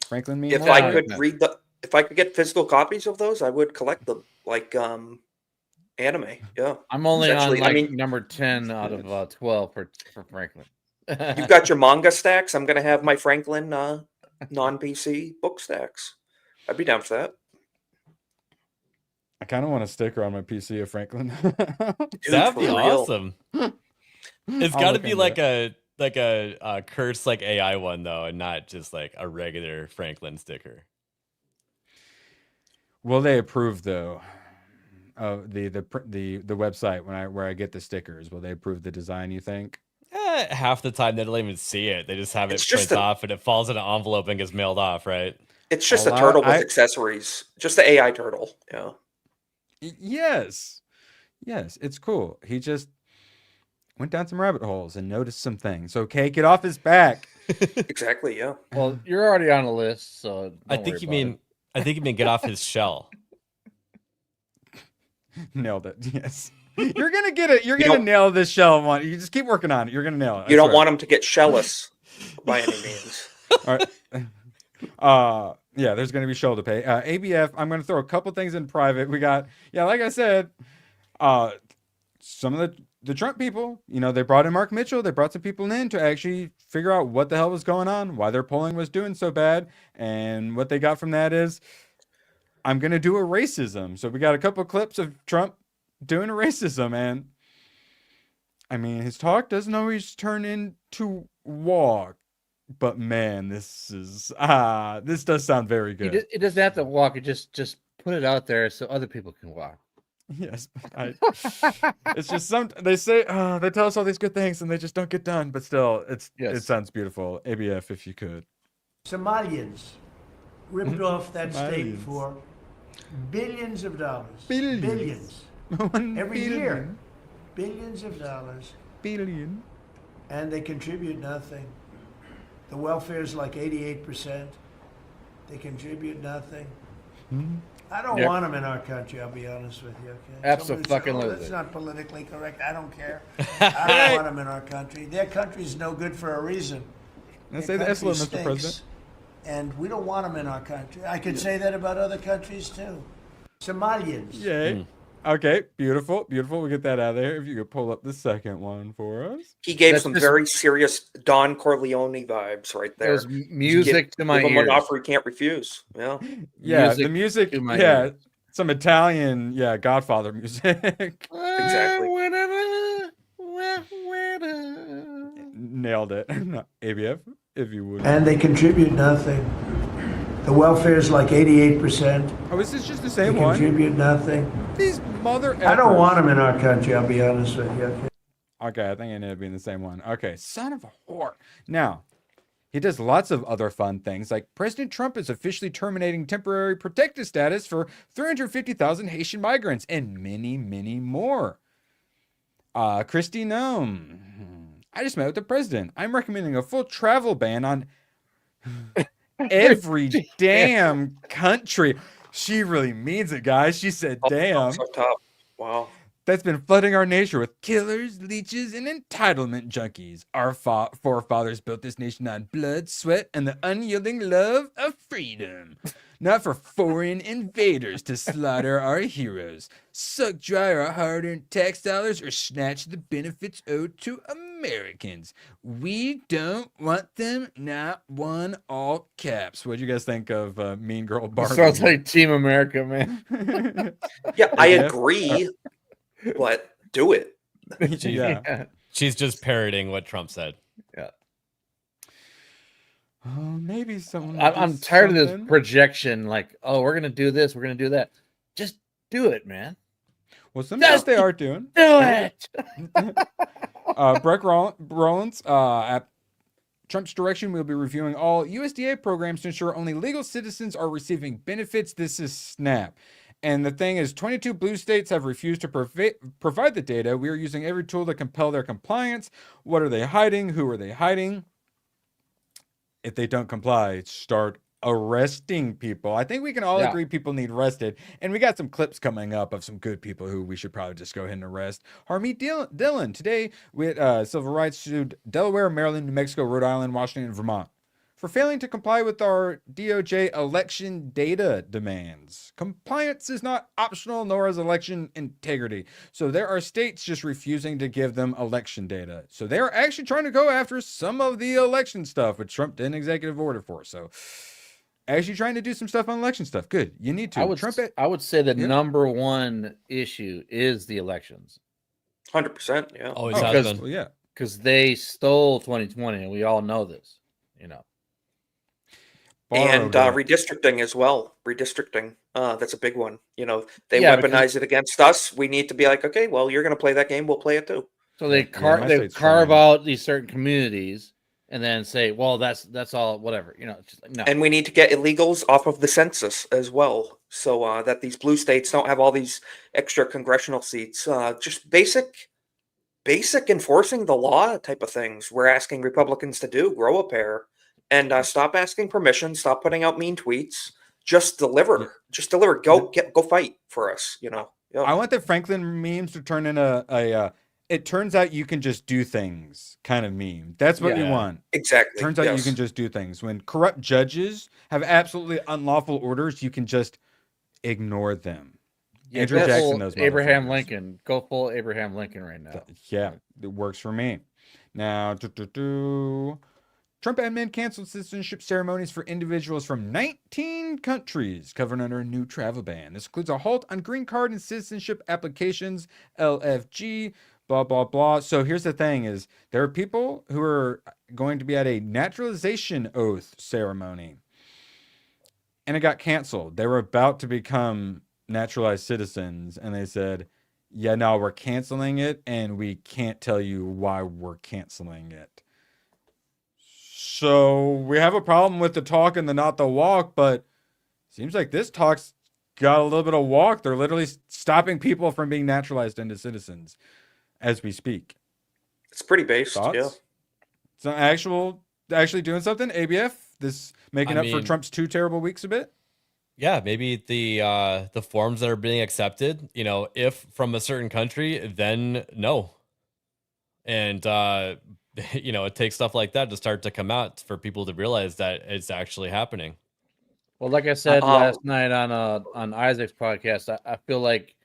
Franklin memes? If I could get physical copies of those, I would collect them like anime. Yeah. I'm only on number 10 out of 12 for Franklin. You've got your manga stacks. I'm gonna have my Franklin non-PC book stacks. I'd be down for that. I kind of want a sticker on my PC of Franklin. Dude, that'd be real. awesome. It's got to be like a curse like AI one though, and not just like a regular Franklin sticker. Will they approve though? The website where I get the stickers, will they approve the design? You think? Half the time they don't even see it; they just have it print off, and it falls in an envelope and gets mailed off. Right? It's just a turtle with accessories. Just the AI turtle. Yeah. Yes, it's cool. He just went down some rabbit holes and noticed some things. Okay, get off his back. Exactly. Yeah. Well, you're already on a list, so I think you mean get off his shell. Nailed it. Yes. You're gonna get it. You're gonna nail this shell one. You just keep working on it. You're gonna nail it. You don't want him to get shellless by any means. All right. Yeah, there's going to be show to pay. ABF, I'm going to throw a couple things in private. We got, like I said, some of the Trump people, they brought in Mark Mitchell. They brought some people in to actually figure out what the hell was going on, why their polling was doing so bad. And what they got from that is, I'm going to do a racism. So we got a couple clips of Trump doing a racism. And I mean, his talk doesn't always turn into walk, but man, this does sound very good. It doesn't have to walk. It just put it out there so other people can walk. Yes, it's just they say they tell us all these good things and they just don't get done. But still, it sounds beautiful. ABF, if you could. Somalians ripped off that state Somalians. for billions of dollars. Billions. Every year. Billions of dollars. Billion. And they contribute nothing. The welfare is like 88%. They contribute nothing. I don't want them in our country, I'll be honest with you. Okay? Absolutely. That's not politically correct. I don't care. I don't want them in our country. Their country's no good for a reason. Let's Their say the country Islam, Mr. stinks, President. and we don't want them in our country. I could say that about other countries too. Somalians. Yay. Okay, beautiful. We'll get that out of there. If you could pull up the second one for us. He gave some very serious Don Corleone vibes right there. There's music to my give him an ears. offer he can't refuse. Yeah. Yeah, the music. to my Yeah, ears. some Italian. Yeah, Godfather music. Exactly. Nailed it. ABF, if you would. And they contribute nothing. The welfare is like 88%. Oh, is this just the They same one? contribute nothing. These mother. I don't effers. want them in our country, I'll be honest with you. Okay? Okay, I think it ended up being the same one. Okay, son of a whore. Now, he does lots of other fun things, like President Trump is officially terminating temporary protected status for 350,000 Haitian migrants, and many, many more. Christy Nome. I just met with the president. I'm recommending a full travel ban on every damn country. She really means it, guys. She said, damn. So tough. Wow. That's been flooding our nation with killers, leeches, and entitlement junkies. Our forefathers built this nation on blood, sweat, and the unyielding love of freedom. Not for foreign invaders to slaughter our heroes, suck dry our hard-earned tax dollars, or snatch the benefits owed to Americans. We don't want them, not one, all caps. What do you guys think of Mean Girl Barbie? Sounds like Team America, man. Yeah, I agree, but do it. Yeah. She's just parroting what Trump said. Yeah. Oh, maybe someone. I'm tired of this projection. Like, oh, we're gonna do this, we're gonna do that. Just do it, man. Well, sometimes they are doing. Do it. Breck Rollins, at Trump's direction, we'll be reviewing all USDA programs to ensure only legal citizens are receiving benefits. This is SNAP. And the thing is, 22 blue states have refused to provide the data. We are using every tool to compel their compliance. What are they hiding? Who are they hiding? If they don't comply, start arresting people. I think we can all agree people need arrested. And we got some clips coming up of some good people who we should probably just go ahead and arrest. Harmeet Dillon today with civil rights sued Delaware, Maryland, New Mexico, Rhode Island, Washington, and Vermont for failing to comply with our DOJ election data demands. Compliance is not optional, nor is election integrity. So there are states just refusing to give them election data. So they're actually trying to go after some of the election stuff, which Trump did an executive order for. So actually trying to do some stuff on election stuff. Good. You need to. I would say the number one issue is the elections. 100%. Yeah. Always has been. Yeah. Because they stole 2020, and we all know this. You know. And redistricting as well. Redistricting. That's a big one. You know, they weaponize it against us. We need to be like, okay, well, you're going to play that game. We'll play it too. So they carve out these certain communities and then say, well, that's all, whatever. You know, it's just like, no. And we need to get illegals off of the census as well, so that these blue states don't have all these extra congressional seats. Just basic enforcing the law type of things. We're asking Republicans to do. Grow a pair. And stop asking permission. Stop putting out mean tweets. Just deliver. Just deliver. Go fight for us. You know. Yep. I want the Franklin memes to turn into a it turns out you can just do things kind of meme. That's what we want. Exactly. Turns out you can just do things. When corrupt judges have absolutely unlawful orders, you can just ignore them. Yeah, Andrew Jackson knows Abraham Lincoln. Go full Abraham Lincoln right now. Yeah, it works for me. Now, Trump admin canceled citizenship ceremonies for individuals from 19 countries covered under a new travel ban. This includes a halt on green card and citizenship applications, LFG, blah, blah, blah. So here's the thing is there are people who are going to be at a naturalization oath ceremony. And it got canceled. They were about to become naturalized citizens. And they said, yeah, no, we're canceling it. And we can't tell you why we're canceling it. So we have a problem with the talk and the not the walk. But seems like this talk's got a little bit of walk. They're literally stopping people from being naturalized into citizens as we speak. It's pretty based, Thoughts? yeah. So actually doing something. ABF, this making up for Trump's 2 terrible weeks a bit. Yeah, maybe the forms that are being accepted, if from a certain country, then no. And it takes stuff like that to start to come out for people to realize that it's actually happening. Well, like I said last night on Isaac's podcast, I feel like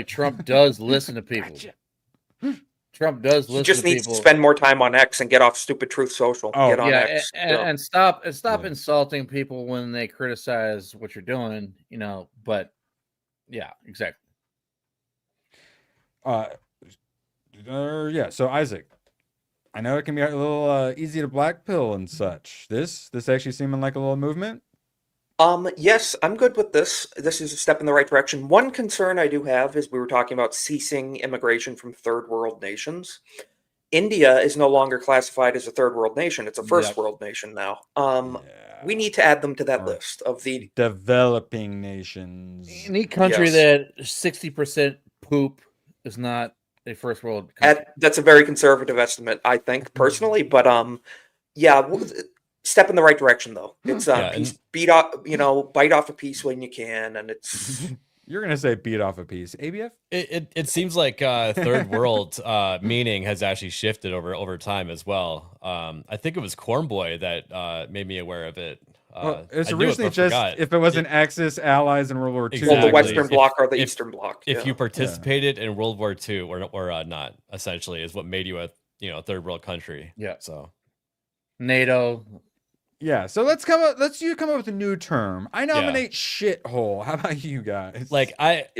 Trump does listen to people. Trump does listen to people. He just needs to spend more time on X and get off Stupid Truth Social. Get on X. And stop insulting people when they criticize what you're doing, but yeah, exactly. So Isaac, I know it can be a little easy to black pill and such. This actually seeming like a little movement? Yes, I'm good with this. This is a step in the right direction. One concern I do have is we were talking about ceasing immigration from third world nations. India is no longer classified as a third world nation. It's a first world nation now. We need to add them to that list of the developing nations. Any country that 60% poop is not a first world country. That's a very conservative estimate, I think, personally. But step in the right direction, though. It's bite off a piece when you can, and it's. You're gonna say beat off a piece, ABF? It seems like third world meaning has actually shifted over time as well. I think it was Corn Boy that made me aware of it. It's originally just if it wasn't Axis allies in World War II. Well, the Western Bloc or the Eastern Bloc. If you participated in World War II or not, essentially, is what made you a third world country. Yeah. So NATO. Yeah, so let's come up with a new term. I nominate shithole. How about you guys?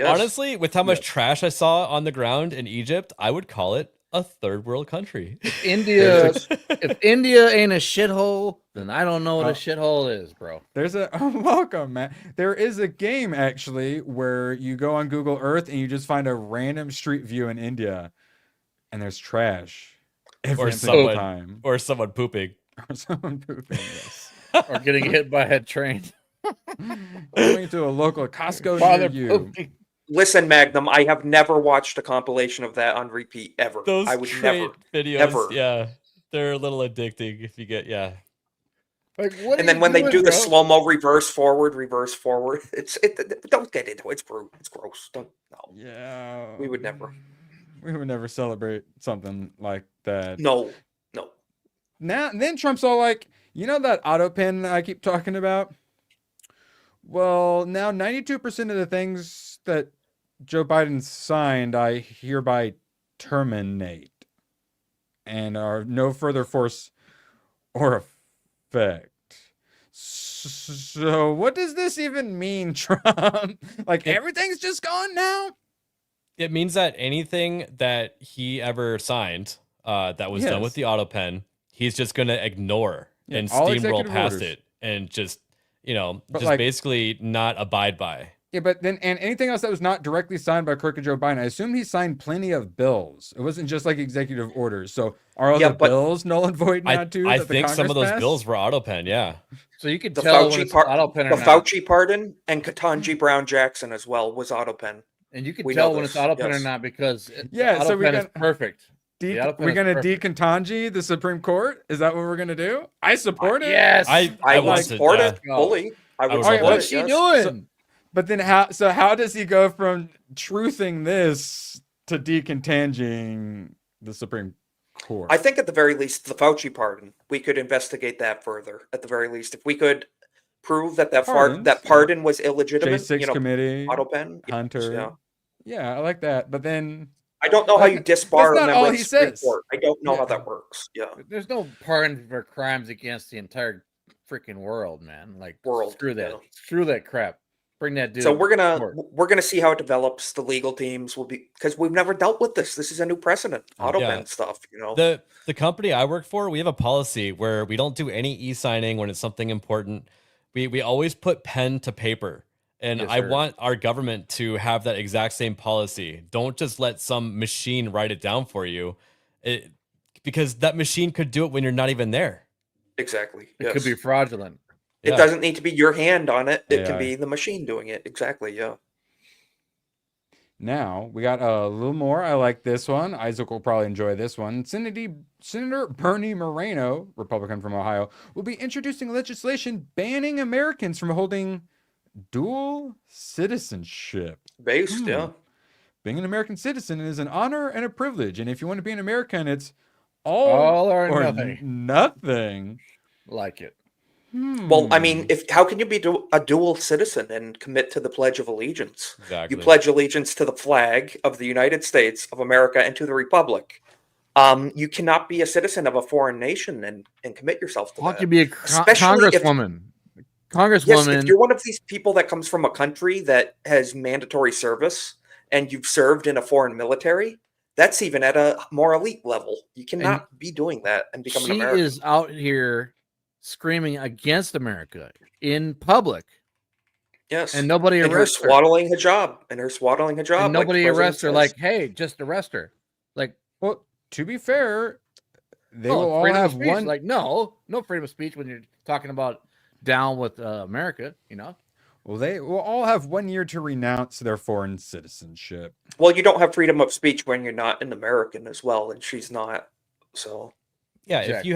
Honestly, with how much trash I saw on the ground in Egypt, I would call it a third world country. If India ain't a shithole, then I don't know what a shithole is, bro. Welcome, man. There is a game actually where you go on Google Earth and you just find a random street view in India, and there's trash every single time, or someone pooping. Or someone pooping, yes. Or getting hit by a train. Going to a local Costco near you. Pooping. Listen, Magnum, I have never watched a compilation of that on repeat ever. Those I would never videos, ever. Yeah, they're a little addicting if you get Like, what and then when they do the slow-mo reverse forward, don't get into it. It's gross. Don't. No. Yeah. We would never. We would never celebrate something like that. No. Then Trump's all like, that auto pen I keep talking about? Well, now 92% of the things that Joe Biden signed, I hereby terminate and are no further force or effect. So what does this even mean, Trump? Everything's just gone now? It means that anything that he ever signed that was done with the auto pen, he's just going to ignore and steamroll past it and just, basically not abide by. Yeah, but then, and anything else that was not directly signed by Crooked Joe Biden, I assume he signed plenty of bills. It wasn't just like executive orders. So are all the bills null and void now too? I think some of those bills were auto pen, yeah. So you could tell when it's auto pen or not. The Fauci pardon and Ketanji Brown Jackson as well was auto pen. And you can tell when it's auto pen or not because auto pen is perfect. We're going to decontangi the Supreme Court? Is that what we're going to do? I support it. Yes. I would support it fully. I would support it. What's she doing? But then how does he go from truthing this to decontanging the Supreme Court? I think at the very least, the Fauci pardon, we could investigate that further. At the very least, if we could prove that pardon was illegitimate, J6 committee, auto pen, Hunter. Yeah, I like that. But then I don't know how you disbar a member of the Supreme says. Court. I don't know how that works. Yeah, there's no pardon for crimes against the entire freaking world, man. Screw that. Screw that crap. Bring that dude. So we're gonna see how it develops. The legal teams will be, because we've never dealt with this. This is a new precedent. Auto pen stuff, you know. The company I work for, we have a policy where we don't do any e-signing when it's something important. We always put pen to paper. And Yes, I sir. want our government to have that exact same policy. Don't just let some machine write it down for you. Because that machine could do it when you're not even there. Exactly. It could be fraudulent. It Yeah. doesn't need to be your hand on it. It Yeah. can be the machine doing it. Exactly. Yeah. Now we got a little more. I like this one. Isaac will probably enjoy this one. Senator Bernie Moreno, Republican from Ohio, will be introducing legislation banning Americans from holding dual citizenship. Based, yeah. Being an American citizen is an honor and a privilege, and if you want to be an American, it's all or nothing. Nothing. Like it. Well, I mean, how can you be a dual citizen and commit to the Pledge of Allegiance? Exactly. You pledge allegiance to the flag of the United States of America and to the Republic. You cannot be a citizen of a foreign nation and commit yourself to How that. can you be a Especially congresswoman? Yes, if you're one of these people that comes from a country that has mandatory service and you've served in a foreign military, that's even at a more elite level. You cannot be doing that and become an She American. is out here screaming against America in public. Yes. And nobody and arrests her swaddling hijab. And her swaddling hijab. And nobody like the arrests her president like, hey, just arrest her. Like, well, to be fair, they oh, will all freedom of have speech. one. Like, no freedom of speech when you're talking about down with America, you know? Well, they will all have 1 year to renounce their foreign citizenship. Well, you don't have freedom of speech when you're not an American as well, and she's not. So Yeah, Exactly.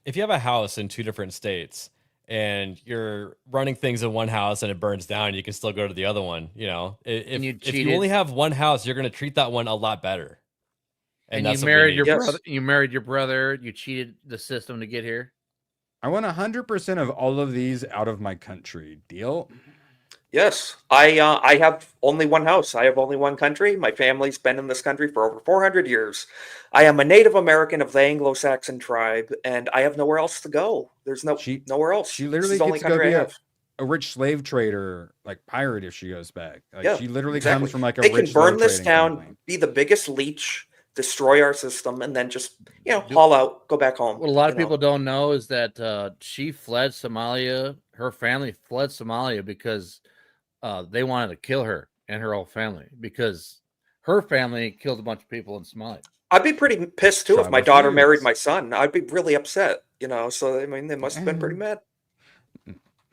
if you have a house in two different states and you're running things in one house and it burns down, you can still go to the other one. You know, if you if you cheated. only have one house, you're going to treat that one a lot better. And that's you what we married need. your Yes. brother. You married your brother. You cheated the system to get here. I want 100% of all of these out of my country. Deal? yes, I have only one house. I have only one country. My family's been in this country for over 400 years. I am a Native American of the Anglo-Saxon tribe, and I have nowhere else to go. There's nowhere else. She This literally is the only gets to go country be I have. a rich slave trader, like pirate, if she goes back. Like, Yeah, she literally exactly. comes from like a They rich can burn slave this trading town, family. be the biggest leech, destroy our system, and then just haul out, go back home. What a lot of you know? people don't know is that she fled Somalia. Her family fled Somalia because they wanted to kill her and her whole family because her family killed a bunch of people in Somalia. I'd be pretty pissed too if my Tribal daughter feuds. married my son. I'd be really upset, So I mean, they must have been pretty mad.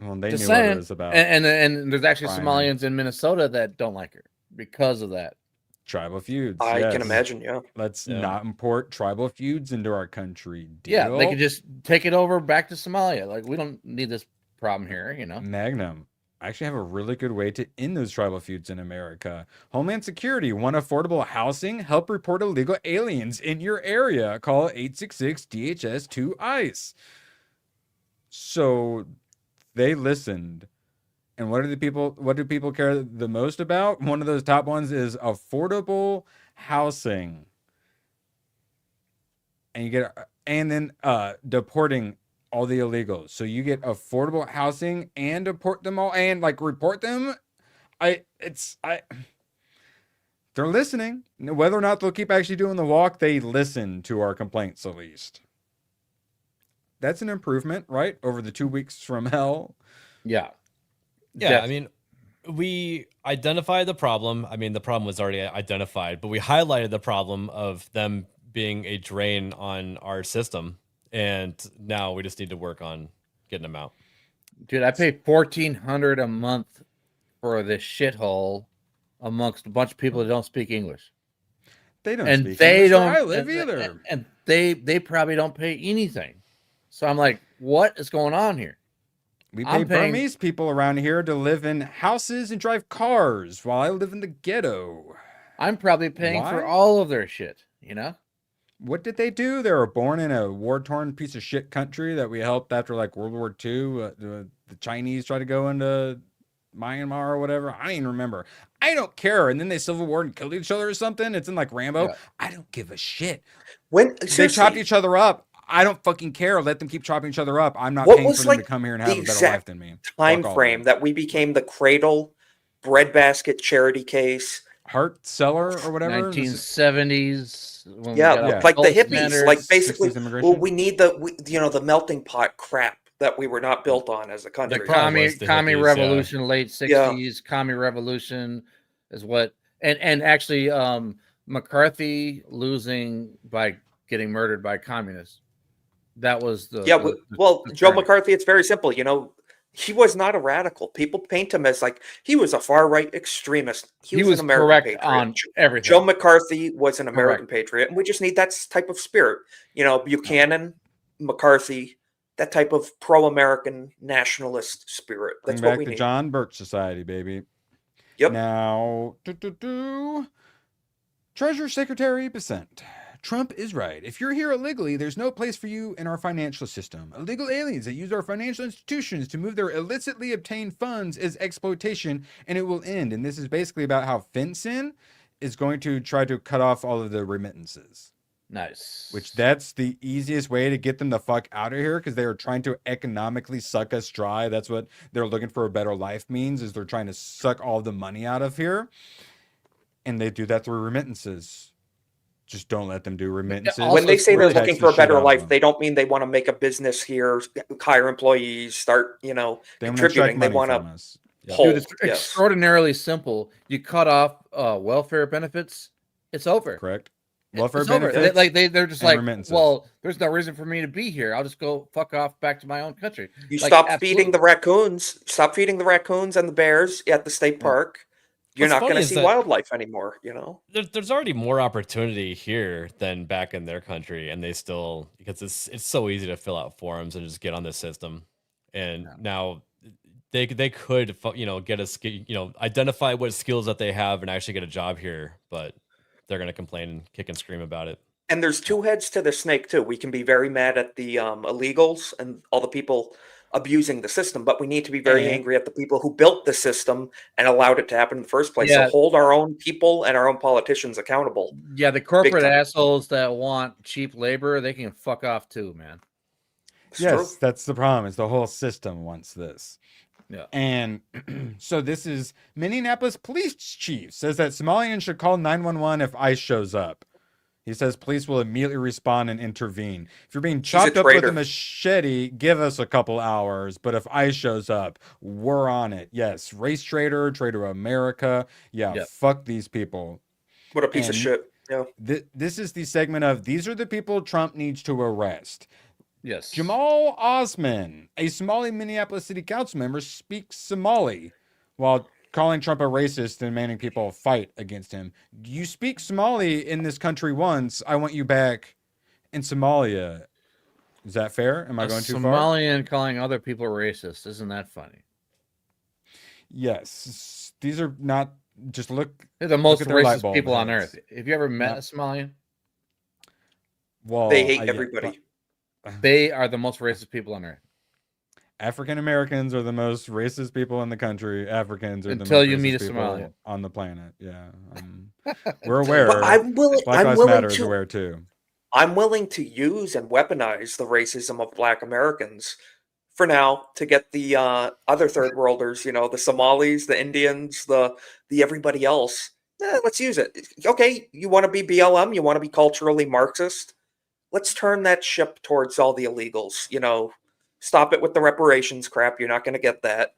Well, they Just knew what saying. it was about. And there's actually Crime. Somalians in Minnesota that don't like her because of that. Tribal feuds. I yes. can imagine, yeah. Let's Yeah. not import tribal feuds into our country. Deal? Yeah, they could just take it over back to Somalia. Like, we don't need this problem here, Magnum. I actually have a really good way to end those tribal feuds in America. Homeland Security, want affordable housing? Help report illegal aliens in your area. Call 866-DHS-2-ICE. So they listened. And what do people care the most about? One of those top ones is affordable housing. And then deporting all the illegals. So you get affordable housing and deport them all and report them. They're listening. Whether or not they'll keep actually doing the walk, they listen to our complaints at least. That's an improvement, right? Over the 2 weeks from hell. Yeah. Yeah, I mean, we identified the problem. I mean, the problem was already identified, but we highlighted the problem of them being a drain on our system. And now we just need to work on getting them out. Dude, I pay $1,400 a month for this shithole amongst a bunch of people that don't speak English. They don't And speak they English where don't I live either. And they probably don't pay anything. So I'm like, what is going on here? We pay I'm paying- Burmese people around here to live in houses and drive cars while I live in the ghetto. I'm probably paying for Why? all of their shit, What did they do? They were born in a war-torn piece of shit country that we helped after World War II. The Chinese tried to go into Myanmar or whatever. I don't even remember. I don't care. And then they civil war and killed each other or something. It's in Rambo. Yeah. I don't give a shit. When They seriously, chopped each other up. I don't fucking care. Let them keep chopping each other up. I'm not What paying was, for them to like, come here and the have a better life exact than me. time Fuck all frame of that we became the cradle breadbasket charity case. Heart Cellar or whatever. 1970s. When Yeah, we got like the gold hippies. standards. Like basically, 60s immigration. well, we need the melting pot crap that we were not built on as a country. The probably was commie the hippies, revolution, late 60s, commie revolution is what, and actually McCarthy losing by getting murdered by communists. That was the Joe turning. McCarthy. It's very simple. He was not a radical. People paint him as like he was a far right extremist. He was an American correct patriot. on everything. Joe McCarthy was an American patriot, and we just need that type of spirit. Buchanan, McCarthy, that type of pro-American nationalist spirit. That's Bring what back we the need. John Birch Society, baby. Yep. Now, Treasury Secretary Besant. Trump is right. If you're here illegally, there's no place for you in our financial system. Illegal aliens that use our financial institutions to move their illicitly obtained funds is exploitation, and it will end. And this is basically about how FinCEN is going to try to cut off all of the remittances. Nice. Which that's the easiest way to get them the fuck out of here, because they are trying to economically suck us dry. That's what they're looking for a better life means, is they're trying to suck all the money out of here. And they do that through remittances. Just don't let them do remittances. When they say they're looking for a better life, they they don't mean they want to make a business here, hire employees, start, contributing. They want to hold. Dude, it's extraordinarily simple. You cut off welfare benefits, it's over. Correct. Welfare it's over. benefits. They're just like, well, there's no reason for me to be here. I'll just go fuck off back to my own country. You stop feeding the raccoons. Stop feeding the raccoons and the bears at the state park. You're not going to see wildlife anymore, There's already more opportunity here than back in their country, and they still, because it's so easy to fill out forms and just get on the system. And now they could, get a identify what skills that they have and actually get a job here, but they're going to complain and kick and scream about it. And there's two heads to the snake too. We can be very mad at the illegals and all the people abusing the system, but we need to be very angry at the people who built the system and allowed it to happen in the first place. So hold our own people and our own politicians accountable. Yeah, the corporate assholes that want cheap labor, they can fuck off too, man. Yes, that's the problem. Is the whole system wants this. Yeah. And so this is Minneapolis police chief says that Somalians should call 911 if ICE shows up. He says police will immediately respond and intervene. If you're being chopped up with a machete, give us a couple hours. But if ICE shows up, we're on it. Yes, race traitor, traitor America. Yeah, fuck these people. What a piece of shit. Yeah. This is the segment of these are the people Trump needs to arrest. Yes. Jamal Osman, a Somali Minneapolis City Council member, speaks Somali while calling Trump a racist and demanding people fight against him. You speak Somali in this country once. I want you back in Somalia. Is that fair? Am I going too far? Somalian calling other people racist. Isn't that funny? Yes. These are not just look. They're the most racist people on earth. Have you ever met a Somalian? Well, they hate everybody. They are the most racist people on earth. African Americans are the most racist people in the country. Africans are until the most you racist meet a people Somalian on the planet. Yeah, we're aware. But I'm willing. Black Lives Matter is aware too. I'm willing to use and weaponize the racism of Black Americans for now to get the other third worlders. The Somalis, the Indians, the everybody else. Let's use it. Okay, you want to be BLM? You want to be culturally Marxist? Let's turn that ship towards all the illegals. Stop it with the reparations crap. You're not going to get that.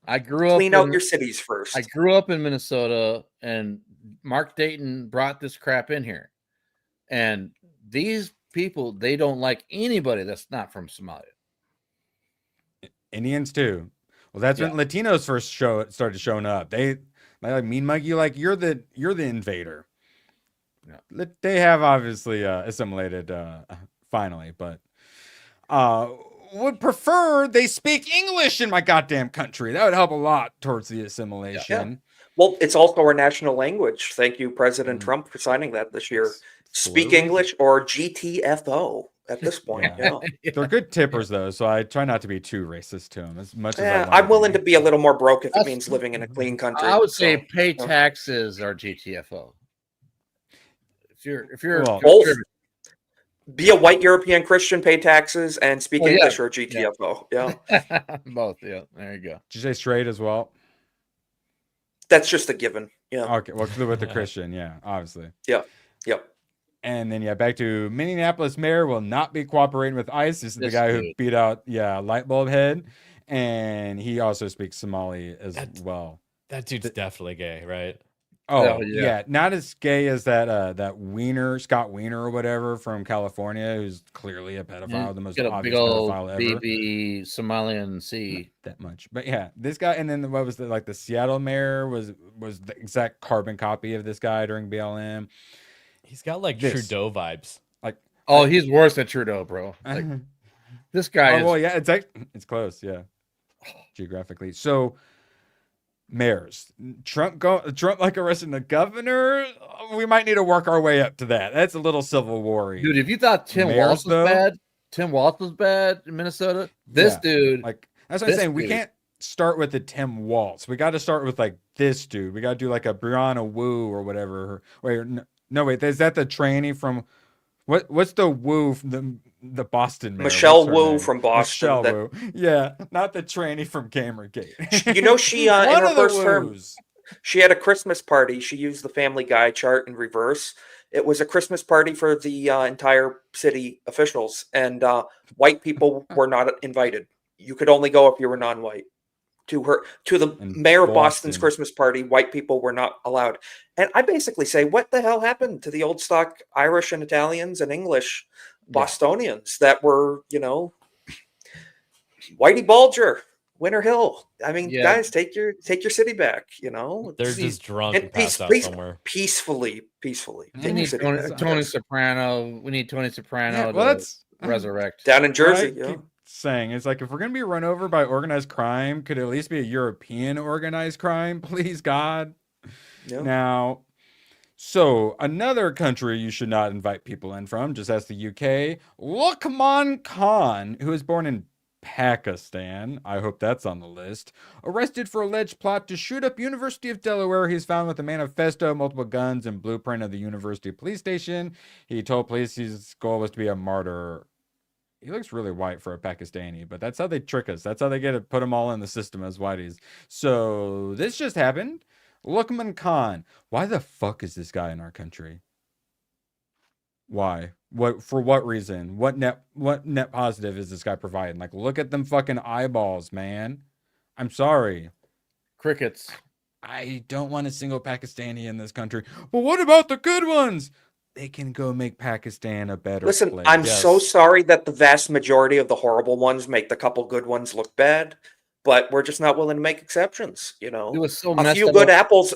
I grew up. Clean out your cities first. I grew up in Minnesota, and Mark Dayton brought this crap in here. And these people, they don't like anybody that's not from Somalia. Indians too. Well, that's when Latinos first started showing up. They like mean mug you like you're the invader. Yeah. They have obviously assimilated finally, but would prefer they speak English in my goddamn country. That would help a lot towards the assimilation. Yeah. Well, it's also our national language. Thank you, President Trump, for signing that this year. Speak English or GTFO at this point. Yeah. They're good tippers, though, so I try not to be too racist to them as much as I'm willing to be a little more broke if it means living in a clean country. I would say pay taxes or GTFO. If you're both. Be a white European Christian, pay taxes, and speak English or GTFO. Yeah. Both. Yeah. There you go. Did you say straight as well? That's just a given. Yeah. Okay, well, with the Christian, yeah, obviously. Yep. Yep. And then back to Minneapolis mayor will not be cooperating with ICE. This is the guy who beat out Light Bulb Head, and he also speaks Somali as well. That dude's definitely gay, right? Oh yeah, not as gay as that Wiener, Scott Wiener or whatever from California, who's clearly a pedophile, the most Got a obvious big old pedophile ever. BB Somalian C. Not that much, but yeah, this guy, and then what was the Seattle mayor was the exact carbon copy of this guy during BLM. He's got like Trudeau vibes. Like, he's worse than Trudeau, bro. Like, this guy. Well, yeah, it's close, yeah, geographically. So, mayors, Trump like arresting the governor. We might need to work our way up to that. That's a little civil war-y. Dude, if you thought Tim Walz was bad in Minnesota, this dude, like that's what I'm saying. We can't start with the Tim Walz. We got to start with like this dude. We got to do like a Brianna Wu or whatever. Wait, is that the trainee from what's the Wu from the Boston mayor? Michelle Wu from Boston. Michelle Wu. Yeah, not the trainee from Gamergate. You know, she in her first term, she had a Christmas party. She used the Family Guy chart in reverse. It was a Christmas party for the entire city officials, and white people were not invited. You could only go if you were non-white. To the mayor of Boston's Christmas party, white people were not allowed. And I basically say, what the hell happened to the old stock Irish and Italians and English Bostonians that were, Whitey Bulger, Winter Hill? I mean, guys, take your city back. They're just drunk and passed out somewhere. Peacefully. We need Tony Soprano. We need Tony Soprano to resurrect down in Jersey. Saying it's like, if we're gonna be run over by organized crime, could it at least be a European organized crime, please God? Now, so another country you should not invite people in from, just as the UK, Luqman Khan, who was born in Pakistan, I hope that's on the list, arrested for alleged plot to shoot up University of Delaware. He's found with a manifesto, multiple guns, and blueprint of the university police station. He told police his goal was to be a martyr. He looks really white for a Pakistani, but that's how they trick us. That's how they get to put them all in the system as whiteys. So this just happened. Luqman Khan. Why the fuck is this guy in our country? Why? For what reason? What net positive is this guy providing? Like, look at them fucking eyeballs, man. I'm sorry. Crickets. I don't want a single Pakistani in this country. But what about the good ones? They can go make Pakistan a better place. Listen, I'm so sorry that the vast majority of the horrible ones make the couple good ones look bad, but we're just not willing to make exceptions. It was so a few good apples.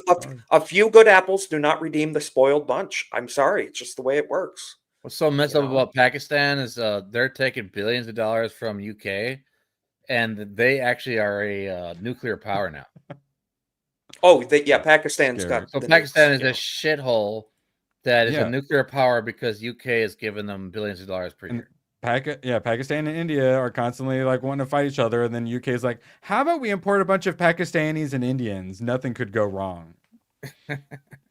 A few good apples do not redeem the spoiled bunch. I'm sorry, it's just the way it works. What's so messed up about Pakistan is they're taking billions of dollars from UK, and they actually are a nuclear power now. Pakistan's got. So Pakistan is a shithole. That is a nuclear power because UK is giving them billions of dollars per year. Pakistan and India are constantly like wanting to fight each other, and then UK is like, how about we import a bunch of Pakistanis and Indians? Nothing could go wrong.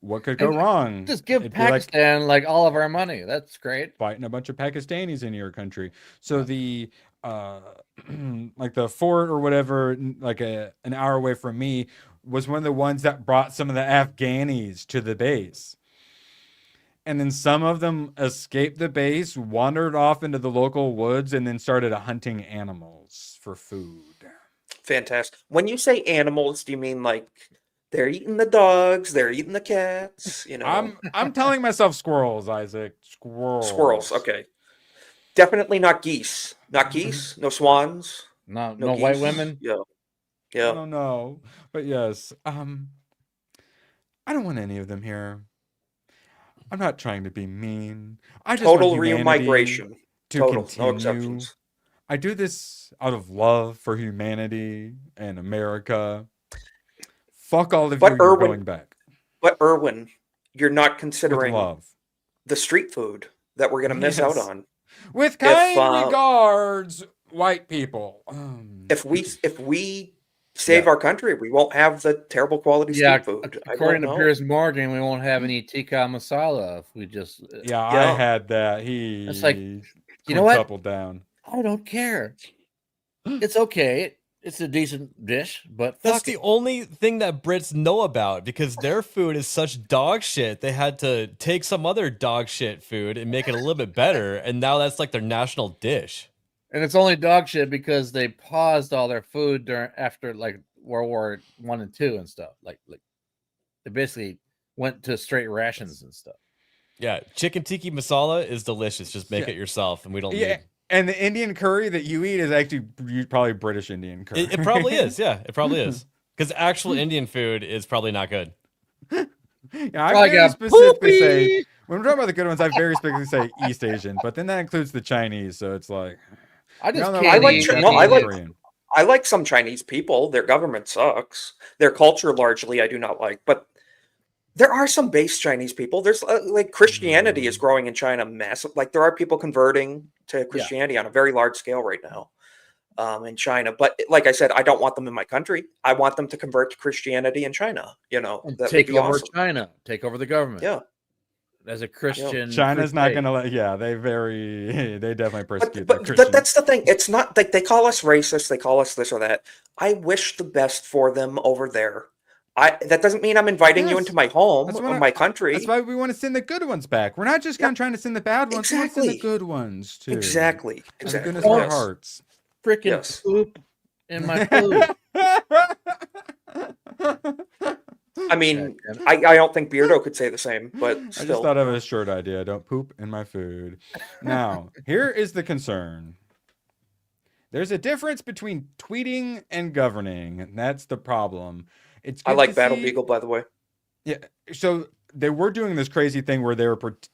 What could go wrong? Just give Pakistan like all of our money. That's great. Fighting a bunch of Pakistanis in your country. So the like the fort or whatever, like an hour away from me, was one of the ones that brought some of the Afghanis to the base. And then some of them escaped the base, wandered off into the local woods, and then started hunting animals for food. Fantastic. When you say animals, do you mean like they're eating the dogs, they're eating the cats? I'm telling myself squirrels, Isaac. Squirrels. Okay. Definitely not geese. Not geese. No swans. No white women. Yeah. I don't know, but yes. I don't want any of them here. I'm not trying to be mean. I just total want re-migration. Total, no exceptions. I do this out of love for humanity and America. Fuck all of you. You're going back. But Erwin, you're not considering the street food that we're going to miss out on. With kind regards, white people. If we save our country, we won't have the terrible quality street food. According to Piers Morgan, we won't have any tikka masala if we just. I had that. It's like, you know what? Down. I don't care. It's okay. It's a decent dish, but That's fuck the it. only thing that Brits know about because their food is such dog shit. They had to take some other dog shit food and make it a little bit better, and now that's like their national dish. And it's only dog shit because they paused all their food after like World War One and Two and stuff. Like they basically went to straight rations and stuff. Yeah, chicken tikka masala is delicious. Just make it yourself, and we don't need. And the Indian curry that you eat is actually probably British Indian curry. It probably is. Yeah, it probably is. Because actual Indian food is probably not good. Yeah, I very specifically say when we're talking about the good ones, I very specifically say East Asian, but then that includes the Chinese, so it's like I just I like some Chinese people. Their government sucks. Their culture largely I do not like, but there are some base Chinese people. There's like Christianity is growing in China massive. Like there are people converting to Christianity on a very large scale right now in China. But like I said, I don't want them in my country. I want them to convert to Christianity in China. You know, and that take would be over awesome. China, take over the government. Yeah. As a Christian, China's not going to let. Yeah, they definitely persecute. But that's the thing. It's not like they call us racist. They call us this or that. I wish the best for them over there. That doesn't mean I'm inviting you into my home or my country. That's why we want to send the good ones back. We're not just trying to send the bad ones. We want to send the good ones too. Exactly. Out of goodness of our hearts. Freaking poop in my food. I mean, I don't think Beardo could say the same, but still. I just thought of a short idea. Don't poop in my food. Now, here is the concern. There's a difference between tweeting and governing, and that's the problem. I like Battle Beagle, by the way. Yeah, so they were doing this crazy thing where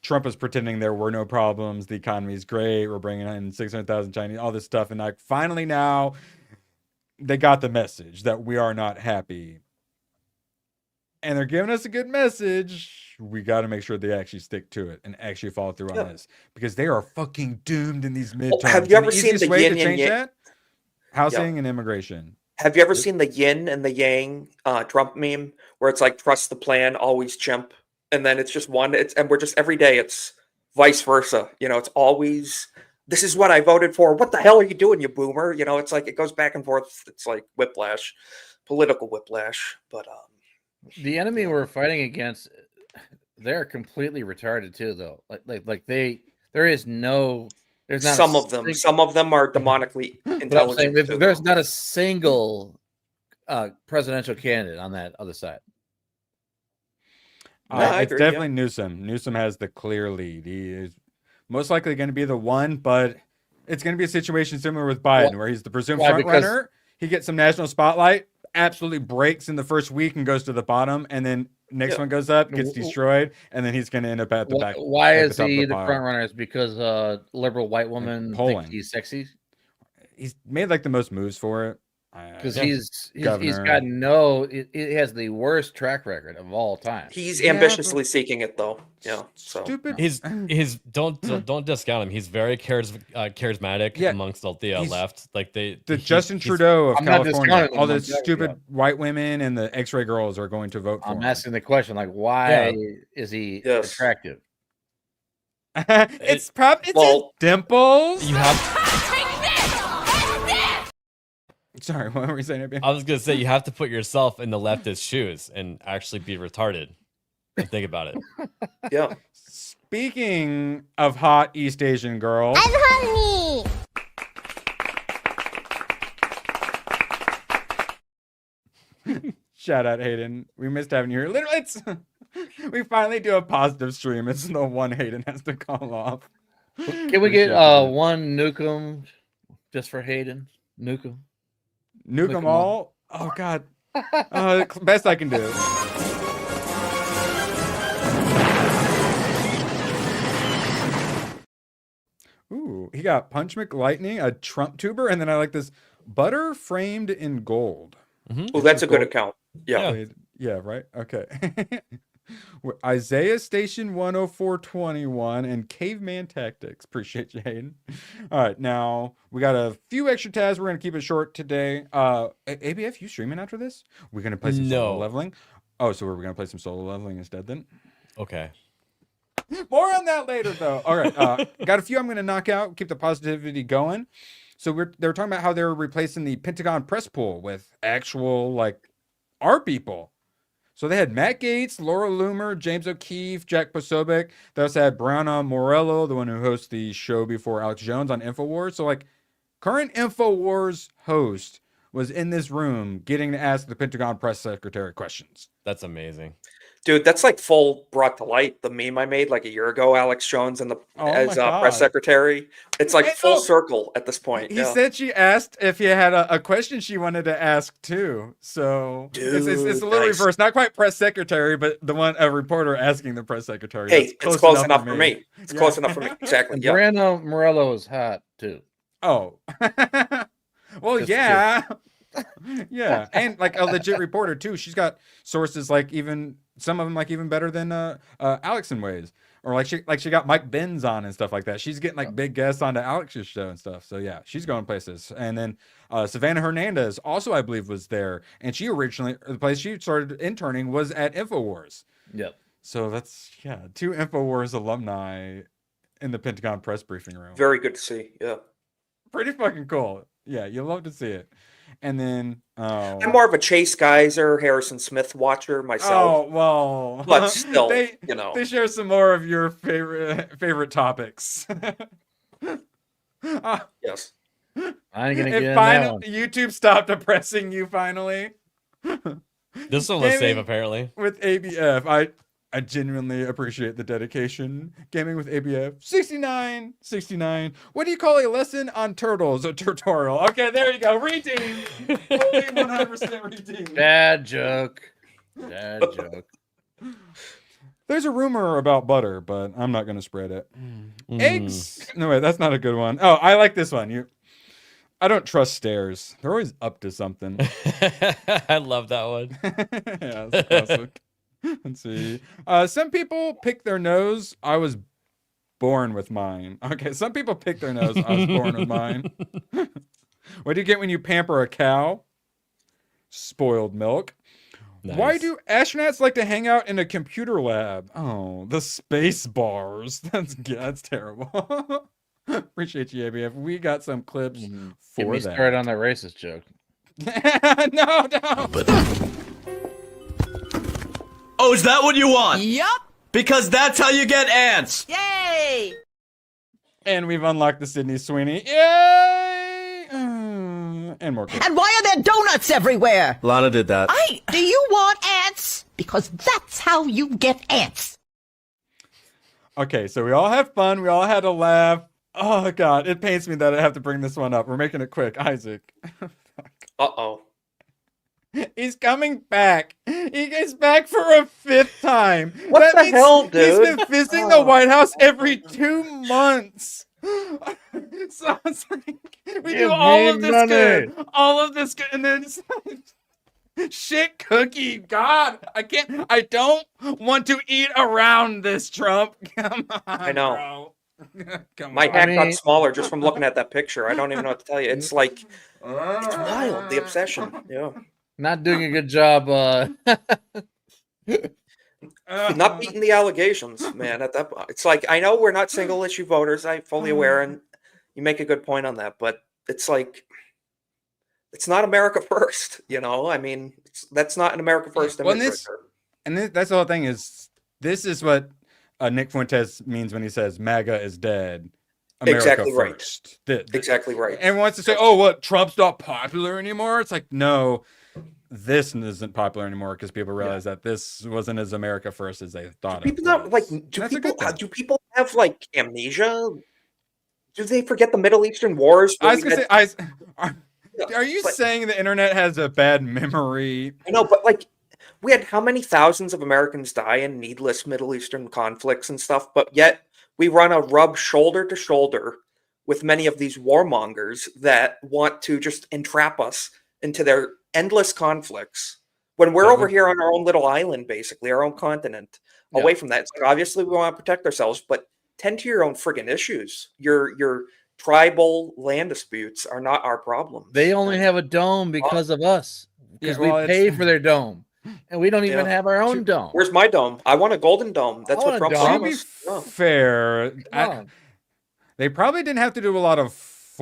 Trump was pretending there were no problems, the economy is great, we're bringing in 600,000 Chinese, all this stuff, and like finally now they got the message that we are not happy, and they're giving us a good message. We got to make sure they actually stick to it and actually follow through on this because they are fucking doomed in these midterms. Have you ever seen the way yin to change and yang? that? Housing and immigration. Have you ever seen the yin and the yang Trump meme where it's like trust the plan, always chimp, and then it's just one. And we're just every day it's vice versa. You know, it's always this is what I voted for. What the hell are you doing, you boomer? You know, it's like it goes back and forth. It's like whiplash, political whiplash. But the enemy we're fighting against, they're completely retarded too, though. There's not some of them are demonically intelligent. There's not a single presidential candidate on that other side. It's definitely Newsom. Newsom has the clear lead. He is most likely going to be the one, but it's going to be a situation similar with Biden, where he's the presumed front runner. He gets some national spotlight, absolutely breaks in the first week and goes to the bottom, and then next one goes up, gets destroyed, and then he's going to end up at the back. Why is he the front runner? Is because liberal white woman think he's sexy? He's made like the most moves for it. Because he's got it has the worst track record of all time. He's ambitiously seeking it though. Yeah, so stupid. He's don't discount him. He's very charismatic amongst the left. Like the Justin Trudeau of California. All the stupid white women and the X-ray girls are going to vote for him. I'm asking the question, like, why is he attractive? It's his dimples. You have. Sorry, what were you saying? I was gonna say you have to put yourself in the leftist shoes and actually be retarded. And think about it. Yeah. Speaking of hot East Asian girls, And honey. Shout out Hayden. We missed having you here. Literally, we finally do a positive stream. It's the one Hayden has to call off. Can we get one Nukem just for Hayden? Nukem. Nukem all? Oh God. Best I can do. Ooh, he got Punch McLightning, a Trump tuber, and then I like this butter framed in gold. Oh, that's a good account. Yeah. Yeah, right? Okay. Isaiah Station 10421 and Caveman Tactics. Appreciate you, Hayden. All right, now we got a few extra tabs. We're going to keep it short today. ABF, you streaming after this? We're going to play some solo leveling? Oh, so we're going to play some solo leveling instead then? Okay. More on that later, though. All right, got a few I'm going to knock out, keep the positivity going. So they're talking about how they're replacing the Pentagon press pool with actual like our people. So they had Matt Gaetz, Laura Loomer, James O'Keefe, Jack Posobiec. They also had Brianna Morello, the one who hosts the show before Alex Jones on InfoWars. So like current InfoWars host was in this room getting to ask the Pentagon press secretary questions. That's amazing. Dude, that's like full brought to light. The meme I made like a year ago, Alex Jones and as press secretary. It's like full circle at this point. He said she asked if he had a question she wanted to ask too. So Dude, it's a little reverse. Not quite press secretary, but a reporter asking the press secretary. Hey, it's close enough for me. It's close enough for me. Exactly. And Brianna Morello is hot too. Oh. Well, yeah. Yeah. And like a legit reporter too. She's got sources like even some of them like even better than Alex in ways. Or like she got Mike Benz on and stuff like that. She's getting like big guests onto Alex's show and stuff. So yeah, she's going places. And then Savannah Hernandez also I believe was there. And she originally the place she started interning was at InfoWars. Yep. So that's 2 InfoWars alumni in the Pentagon press briefing room. Very good to see. Yeah. Pretty fucking cool. Yeah, you love to see it. And then I'm more of a Chase Geyser, Harrison Smith watcher myself. Oh well, but still, they share some more of your favorite topics. Yes. I ain't gonna get in that one. YouTube stopped oppressing you finally. This one was safe apparently. With ABF, I genuinely appreciate the dedication. Gaming with ABF. 69. What do you call a lesson on turtles? A tutorial. Okay, there you go. Redeem. Fully 100% redeemed. Bad joke. There's a rumor about butter, but I'm not going to spread it. Eggs. No, wait, that's not a good one. Oh, I like this one. I don't trust stairs. They're always up to something. I love that one. Yeah, it's classic. Let's see. Some people pick their nose. I was born with mine. Okay, some people pick their nose. I was born with mine. What do you get when you pamper a cow? Spoiled milk. Nice. Why do astronauts like to hang out in a computer lab? Oh, the space bars. That's terrible. Appreciate you, ABF. We got some clips for Get me that. started on that racist joke. No. Oh, is that what you want? Yup. Because that's how you get ants. Yay! And we've unlocked the Sydney Sweeney. Yay! And more clips. And why are there donuts everywhere? Lana did that. Do you want ants? Because that's how you get ants. Okay, so we all had fun. We all had a laugh. Oh, God. It pains me that I have to bring this one up. We're making it quick. Isaac. Uh-oh. He's coming back. He gets back for a 5th time. What the hell, dude? He's been visiting the White House every 2 months. So it's like, we do all of this good, and then it's like, shit cookie. God, I don't want to eat around this, Trump. Come on, I know. Bro. My hat got smaller just from looking at that picture. I don't even know what to tell you. It's like, it's wild, the obsession. Yeah. Not doing a good job. Not beating the allegations, man. At that point, it's like I know we're not single issue voters. I'm fully aware, and you make a good point on that. But it's like it's not America first. I mean, that's not an America first image. And that's the whole thing. This is what Nick Fuentes means when he says MAGA is dead. America exactly first. Right. Exactly right. Everyone wants to say, "Oh, what? Trump's not popular anymore." It's like, no. This isn't popular anymore because people realize that this wasn't as America first as they thought. People not like do people have like amnesia? Do they forget the Middle Eastern wars? I was gonna say, are you saying the internet has a bad memory? I know, but like we had how many thousands of Americans die in needless Middle Eastern conflicts and stuff, but yet we rub shoulder to shoulder with many of these warmongers that want to just entrap us into their endless conflicts when we're over here on our own little island, basically our own continent, away from that. It's like, obviously we want to protect ourselves, but tend to your own friggin' issues. Your tribal land disputes are not our problem. They only have a dome because of us, because we pay for their dome, and we don't even have our own dome. Where's my dome? I want a golden dome. That's what Trump promised. To be fair, they probably didn't have to do a lot of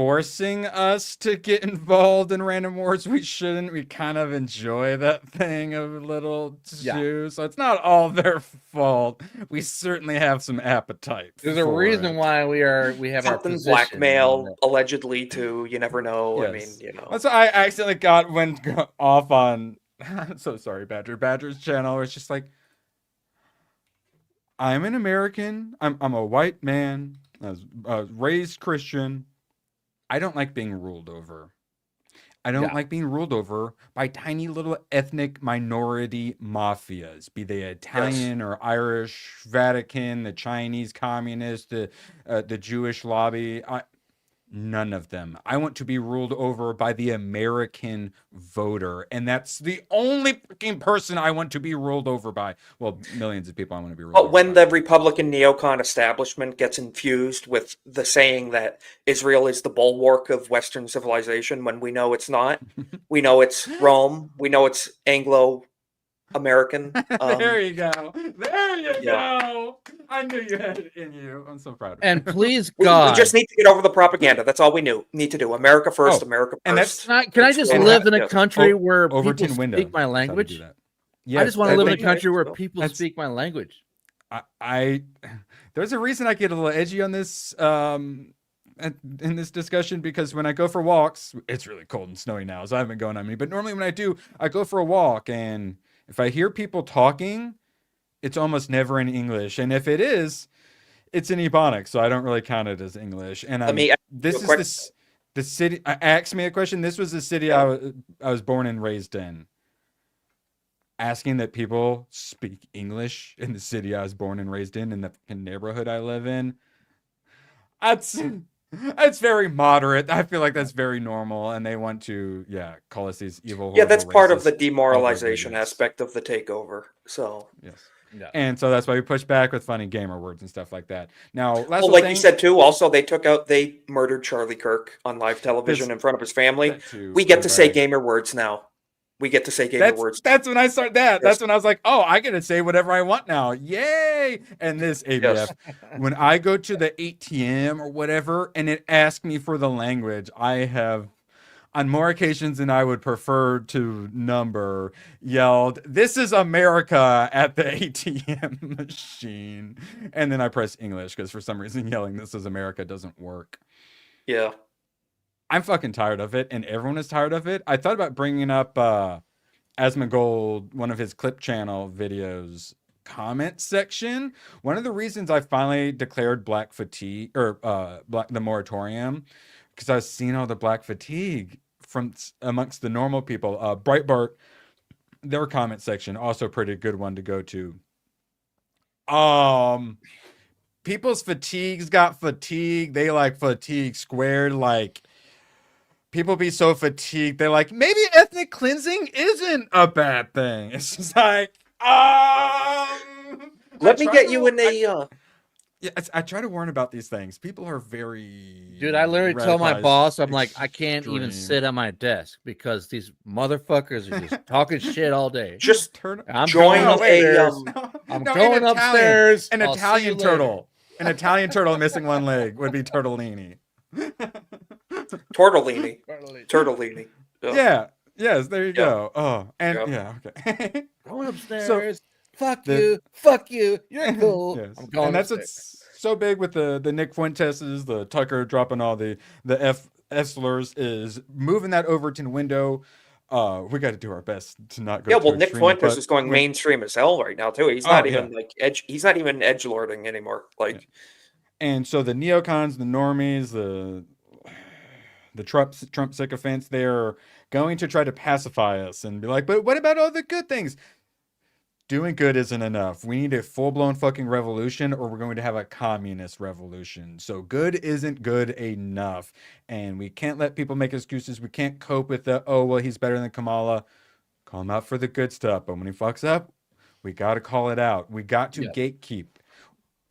forcing us to get involved in random wars we shouldn't. We kind of enjoy that thing of a little too. So it's not all their fault. We certainly have some appetite. There's a reason why we have our Something position. blackmail, allegedly, too. You never know. I mean, Yes. you know. That's why I accidentally went off on. I'm so sorry, Badger's channel. Where it's just like, I'm an American. I'm a white man. I was raised Christian. I don't like being ruled over. I don't like being ruled over by tiny little ethnic minority mafias, be they Italian or Irish, Vatican, the Chinese communist, the Jewish lobby. None of them. I want to be ruled over by the American voter, and that's the only fucking person I want to be ruled over by. Well, millions of people I want to be ruled over But when the Republican neocon establishment gets infused with the saying that Israel is the bulwark of Western civilization, when we know it's not, we know it's Rome, we know it's Anglo-American. There you go. There you go. I knew you had it in you. I'm so proud of you. And please, We God, just need to get over the propaganda. That's all we need to do. America first, America first. And that's can I just live in a country where people Overton window. speak my language? That. I just want to live in a country where That's- people speak my language. There's a reason I get a little edgy on this in this discussion, because when I go for walks, it's really cold and snowy now, so I haven't been going on many. But normally when I do, I go for a walk, and if I hear people talking, it's almost never in English, and if it is, it's in Ebonics, so I don't really count it as English. And the city. Ask me a question. This was the city I was born and raised in. Asking that people speak English in the city I was born and raised in the neighborhood I live in. That's very moderate. I feel like that's very normal, and they want to, call us these evil. Yeah, that's part of the racist, demoralization outrageous. aspect of the takeover. So yes, yeah, and so that's why we push back with funny gamer words and stuff like that. Now, you said too. Also, they murdered Charlie Kirk on live television in front of his family. We get to say gamer words now. We get to say gamer words. That's when I start that. That's when I was like, oh, I get to say whatever I want now. Yay! And this ABF, when I go to the ATM or whatever, and it asks me for the language, I have, on more occasions than I would prefer to number, yelled, "This is America" at the ATM machine. And then I press English, because for some reason yelling "This is America" doesn't work. Yeah. I'm fucking tired of it, and everyone is tired of it. I thought about bringing up Asmongold, one of his clip channel videos, comment section. One of the reasons I finally declared black fatigue, or the moratorium, because I was seeing all the black fatigue from amongst the normal people. Breitbart, their comment section, also pretty good one to go to. People's fatigues got fatigue. They like fatigue squared, like... People be so fatigued. They're like, maybe ethnic cleansing isn't a bad thing. It's just like, let me get you in a. I try to warn about these things. People are very. Dude, I literally tell my boss, I'm like, I can't even sit at my desk because these motherfuckers are just talking shit all day. Just I'm join going upstairs. I'm going upstairs. An Italian turtle. An Italian turtle missing one leg would be Turtellini. Tortellini. Yeah. Yes, there you go. Oh, and okay. Going upstairs. Fuck you. You're cool. Yes. I'm going and that's upstairs. what's so big with the Nick Fuenteses, the Tucker dropping all the F slurs, is moving that Overton window. We got to do our best to not go. Yeah, well, Nick Fuentes is going mainstream as hell right now too. He's not even like edge. He's not even edgelording anymore. Like, and so the neocons, the normies, the Trump sycophants, they're going to try to pacify us and be like, but what about all the good things? Doing good isn't enough. We need a full-blown fucking revolution, or we're going to have a communist revolution. So good isn't good enough. And we can't let people make excuses. We can't cope with the, oh, well, he's better than Kamala. Call him out for the good stuff. But when he fucks up, we got to call it out. We got to gatekeep.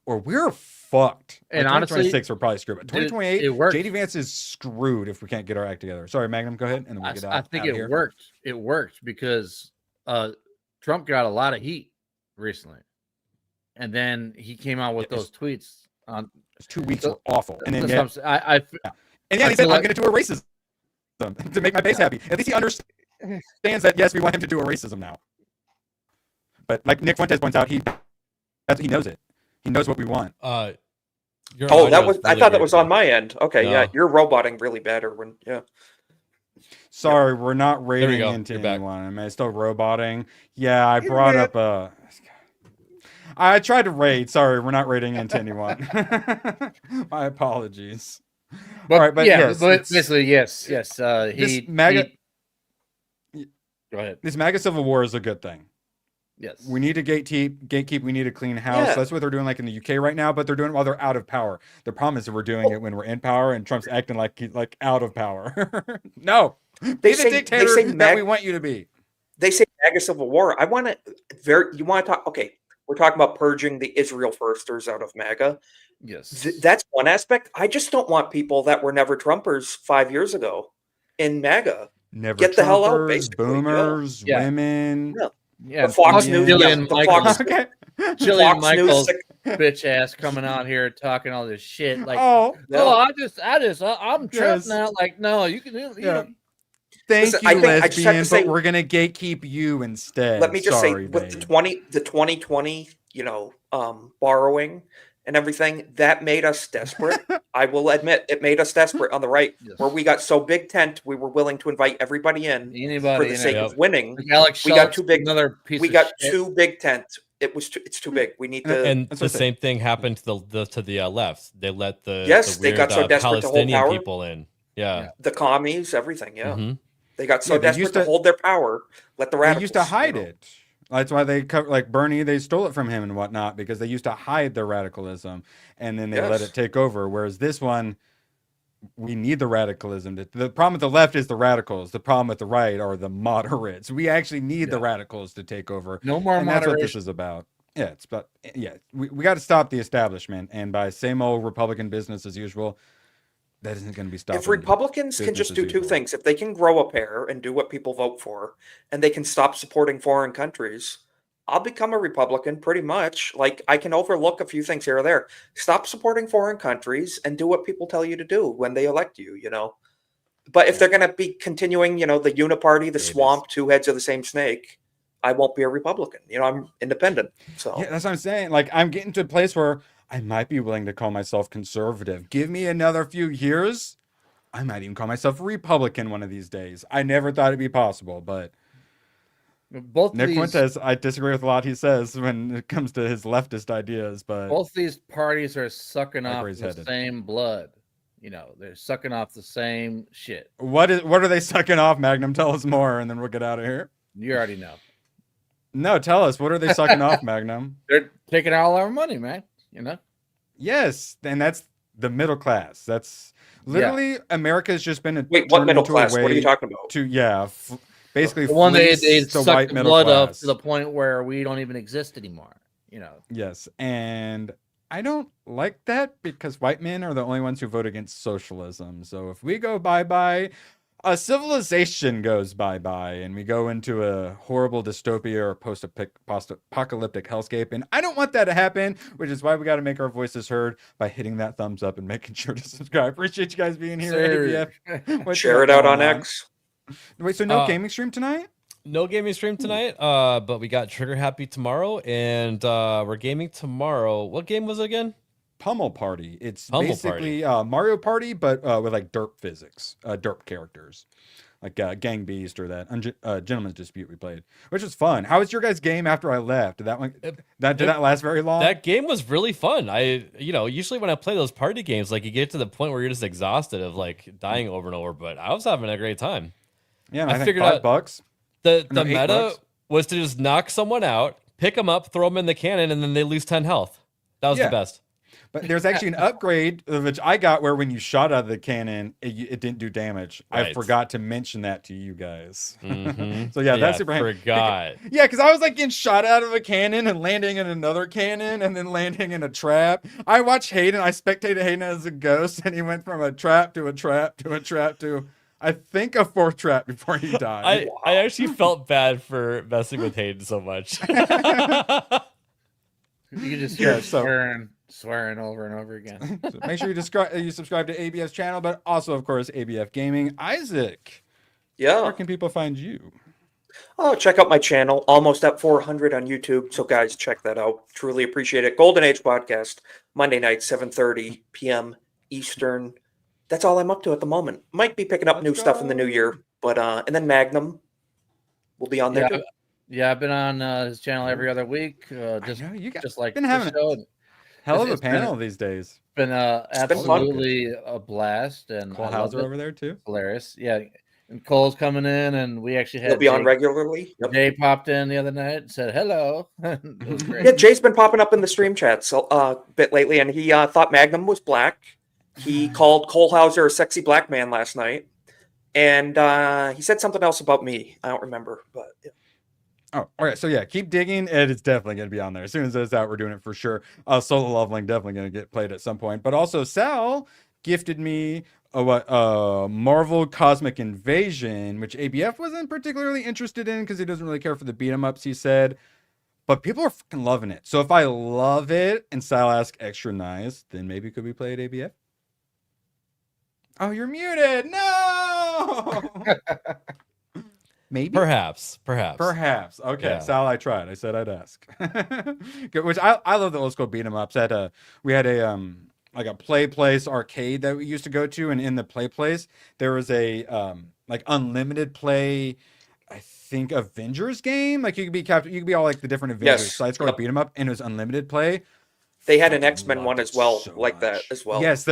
Or we're fucked. And like honestly, 2026, we're probably screwed. But 2028, it worked. JD Vance is screwed if we can't get our act together. Sorry, Magnum, go ahead. And then we'll get out. I think it worked. It worked because Trump got a lot of heat recently. And then he came out with those tweets. 2 weeks were awful. And then And yeah, he said, I'm going to do a racism to make my base happy. At least he understands that, yes, we want him to do a racism now. But like Nick Fuentes points out, he knows it. He knows what we want. I thought that was on my end. Okay, No. yeah, you're roboting really bad, Erwin. Yeah. Sorry, we're not raiding into anyone. Am I still roboting? Yeah, I brought up I tried to raid. Sorry, we're not raiding into anyone. My apologies. But, all right, but yeah, yes, but basically, yes. Go ahead. This MAGA Civil War is a good thing. Yes. We need to gatekeep. We need a clean house. Yeah. That's what they're doing like in the UK right now, but they're doing it while they're out of power. The problem is that we're doing it when we're in power and Trump's acting like he's like out of power. No. Be the dictator that we want you to be. They say MAGA Civil War. You want to talk, okay, we're talking about purging the Israel firsters out of MAGA. Yes. That's one aspect. I just don't want people that were never Trumpers 5 years ago in MAGA. Never Get the hell out, Trumpers, basically. boomers, Yeah. women. Yeah. Yeah, The Fox News. Jillian the Michaels, Fox, Jillian Fox News. Michaels, bitch ass coming out here talking all this shit. Like, Oh, I'm Trump now. Like, no, you can. You know, Thank Listen, you, I just have to lesbian, say- but we're gonna gatekeep you instead. Let me just Sorry, say, with babe. the 2020, borrowing and everything, that made us desperate. I will admit, it made us desperate on the right, where we got so big tent, we were willing to invite everybody in for the sake of winning. Like Alex We got Schultz, too big. another piece We of got shit. too big tent. It's too big. We need to. And the same thing happened to the left. They let the Yes, the they weird, got so desperate to hold Palestinian power. people in. Yeah. The commies, everything. Yeah, Mhm. they got so Yeah, they desperate used to to- hold their power. Let the radicals. They used to hide it. That's why they like Bernie. They stole it from him and whatnot because they used to hide their radicalism, and then they let Yes. it take over. Whereas this one, we need the radicalism. The problem with the left is the radicals. The problem with the right are the moderates. We actually need the radicals to take over. No more and that's what this moderation. is about. Yeah, it's about. Yeah, we got to stop the establishment, and by same old Republican business as usual. That isn't going to be stopped. If Republicans can just do two things, if they can grow a pair and do what people vote for, and they can stop supporting foreign countries, I'll become a Republican pretty much. Like, I can overlook a few things here or there. Stop supporting foreign countries and do what people tell you to do when they elect you, But if they're going to be continuing, the uniparty, the swamp, two heads of the same snake, I won't be a Republican. I'm independent. So Yeah, that's what I'm saying. Like, I'm getting to a place where I might be willing to call myself conservative. Give me another few years. I might even call myself a Republican one of these days. I never thought it'd be possible, but both Nick these, Fuentes, I disagree with a lot he says when it comes to his leftist ideas, but both these parties are sucking Like off where he's the headed. same blood. They're sucking off the same shit. what are they sucking off, Magnum? Tell us more, and then we'll get out of here. You already know. No, tell us. What are they sucking off, Magnum? They're taking all our money, man. Yes, and that's the middle class. That's literally America's just been Wait, what turned middle into a class? What are way you talking about? To basically The one they fleece the suck white the middle blood class. of to the point where we don't even exist anymore. Yes, and I don't like that because white men are the only ones who vote against socialism. So if we go bye-bye, a civilization goes bye-bye, and we go into a horrible dystopia or post-apocalyptic hellscape, and I don't want that to happen, which is why we got to make our voices heard by hitting that thumbs up and making sure to subscribe. Appreciate you guys being here. ABF. What's Share up it out going on X. Wait, so no gaming stream tonight? No gaming stream tonight, but we got Trigger Happy tomorrow, and we're gaming tomorrow. What game was it again? Pummel Party. It's Pummel basically Mario Party, but with like derp physics, derp characters, like Gang Beast or that Gentleman's Dispute we played, which was fun. How was your guys' game after I left? Did that last very long? That game was really fun. Usually when I play those party games, like you get to the point where you're just exhausted of like dying over and over, but I was having a great time. Yeah, and I think figured out $5. The No, meta $8. was to just knock someone out, pick them up, throw them in the cannon, and then they lose 10 health. That was the best. But there's actually an upgrade which I got where when you shot out of the cannon, it didn't do damage. I Right. forgot to mention that to you guys. Mhm. So that's super handy. Forgot. Yeah, because I was like getting shot out of a cannon and landing in another cannon and then landing in a trap. I watched Hayden. I spectated Hayden as a ghost, and he went from a trap to a trap to a trap to, I think, a fourth trap before he died. I actually felt bad for messing with Hayden so much. You just hear him swearing swearing over and over again. So make sure you subscribe to ABF's channel, but also, of course, ABF Gaming. Isaac, Yeah. where can people find you? Oh, check out my channel. Almost at 400 on YouTube. So, guys, check that out. Truly appreciate it. Golden Age Podcast, Monday night, 7:30 p.m. Eastern. That's all I'm up to at the moment. Might be picking up new stuff in the new year, but and then Magnum will be on there too. Yeah, I've been on his channel every other week. Just like been having a hell of a panel these days. Been absolutely a blast, and Cole Hauser over there too. Hilarious, yeah. And Cole's coming in, and we actually had He'll be on regularly. Yep. Jay popped in the other night and said hello. It was great. Yeah, Jay's been popping up in the stream chats a bit lately, and he thought Magnum was black. He called Cole Hauser a sexy black man last night, and he said something else about me. I don't remember, but yeah. Oh, all right. So yeah, keep digging. It's definitely going to be on there as soon as it's out. We're doing it for sure. Solo leveling definitely going to get played at some point. But also, Sal gifted me Marvel Cosmic Invasion, which ABF wasn't particularly interested in because he doesn't really care for the beat 'em ups. He said, but people are fucking loving it. So if I love it and Sal asks extra nice, then maybe could we play at ABF? Oh, you're muted. No. Maybe. Perhaps. Okay, Yeah. Sal, I tried. I said I'd ask. Good, which I love the old school beat 'em ups. We had a like a Play Place arcade that we used to go to, and in the Play Place there was a like unlimited play. I think Avengers game. Like you could be all like the different Avengers side scroller beat 'em up, and it was unlimited play. They had an X-Men one as well, that as well. Yes,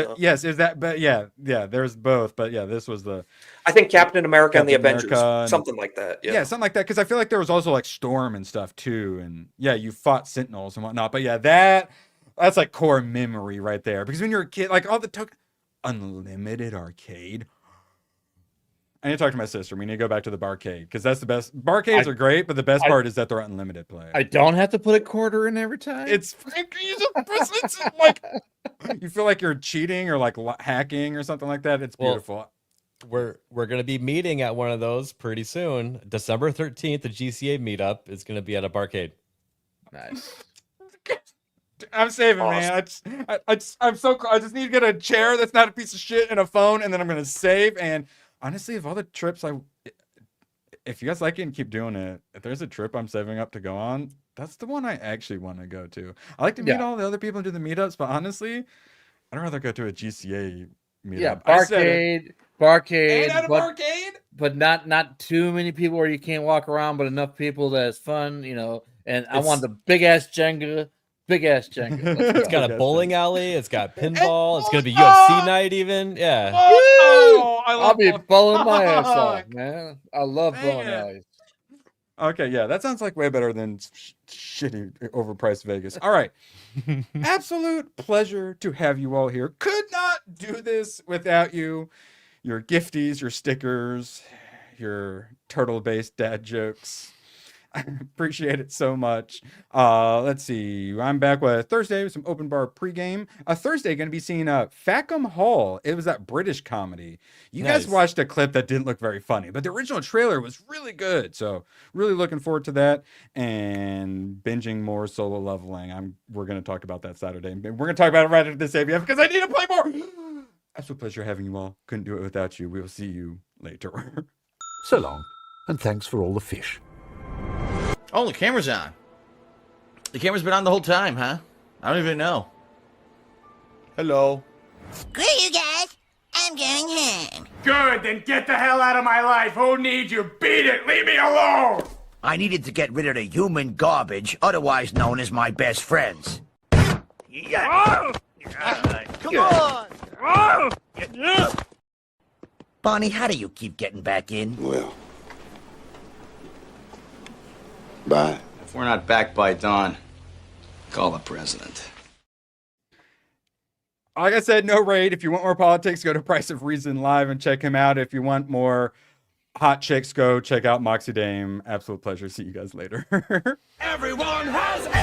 is that? But yeah, there's both. But yeah, this was the. I think Captain America and the Avengers, something like that. Yeah, something like that. Because I feel like there was also like Storm and stuff too, and yeah, you fought Sentinels and whatnot. But yeah, that's like core memory right there. Because when you're a kid, like all the unlimited arcade. I need to talk to my sister. We need to go back to the barcade because that's the best. Barcades are great, but the best part is that they're unlimited play. I don't have to put a quarter in every time. It's like you feel like you're cheating or like hacking or something like that. It's beautiful. We're gonna be meeting at one of those pretty soon. December 13th, the GCA meetup is gonna be at a barcade. Nice. I'm saving, man. I just need to get a chair that's not a piece of shit and a phone, and then I'm gonna save. And honestly, of all the trips if you guys like it and keep doing it, if there's a trip I'm saving up to go on, that's the one I actually want to go to. I like to meet all the other people and do the meetups, but honestly, I'd rather go to a GCA meetup. Yeah, barcade, but not too many people where you can't walk around, but enough people that it's fun, And I want the big ass Jenga. It's got a bowling alley. It's got pinball. It's gonna be UFC night, even. Yeah. I'll be bowling my ass off, man. I love bowling alleys. Okay, yeah, that sounds like way better than shitty, overpriced Vegas. All right. Absolute pleasure to have you all here. Could not do this without you. Your gifties, your stickers, your turtle-based dad jokes. I appreciate it so much. Let's see. I'm back with Thursday with some open bar pregame. Thursday going to be seeing Fackham Hall. It was that British comedy. You guys watched a clip that didn't look very funny, but the original trailer was really good. So really looking forward to that and binging more solo leveling. We're going to talk about that Saturday. We're going to talk about it right after this ABF because I need to play more. Absolute pleasure having you all. Couldn't do it without you. We'll see you later. So long, and thanks for all the fish. Oh, the camera's on. The camera's been on the whole time, huh? I don't even know. Hello. Screw you guys. I'm going home. Good, then get the hell out of my life. Who needs you? Beat it. Leave me alone. I needed to get rid of the human garbage, otherwise known as my best friends. Come on. Bonnie, how do you keep getting back in? Well, bye. If we're not back by dawn, call the president. Like I said, no raid. If you want more politics, go to Price of Reason Live and check him out. If you want more hot chicks, go check out Moxie Dame. Absolute pleasure. See you guys later. Everyone has a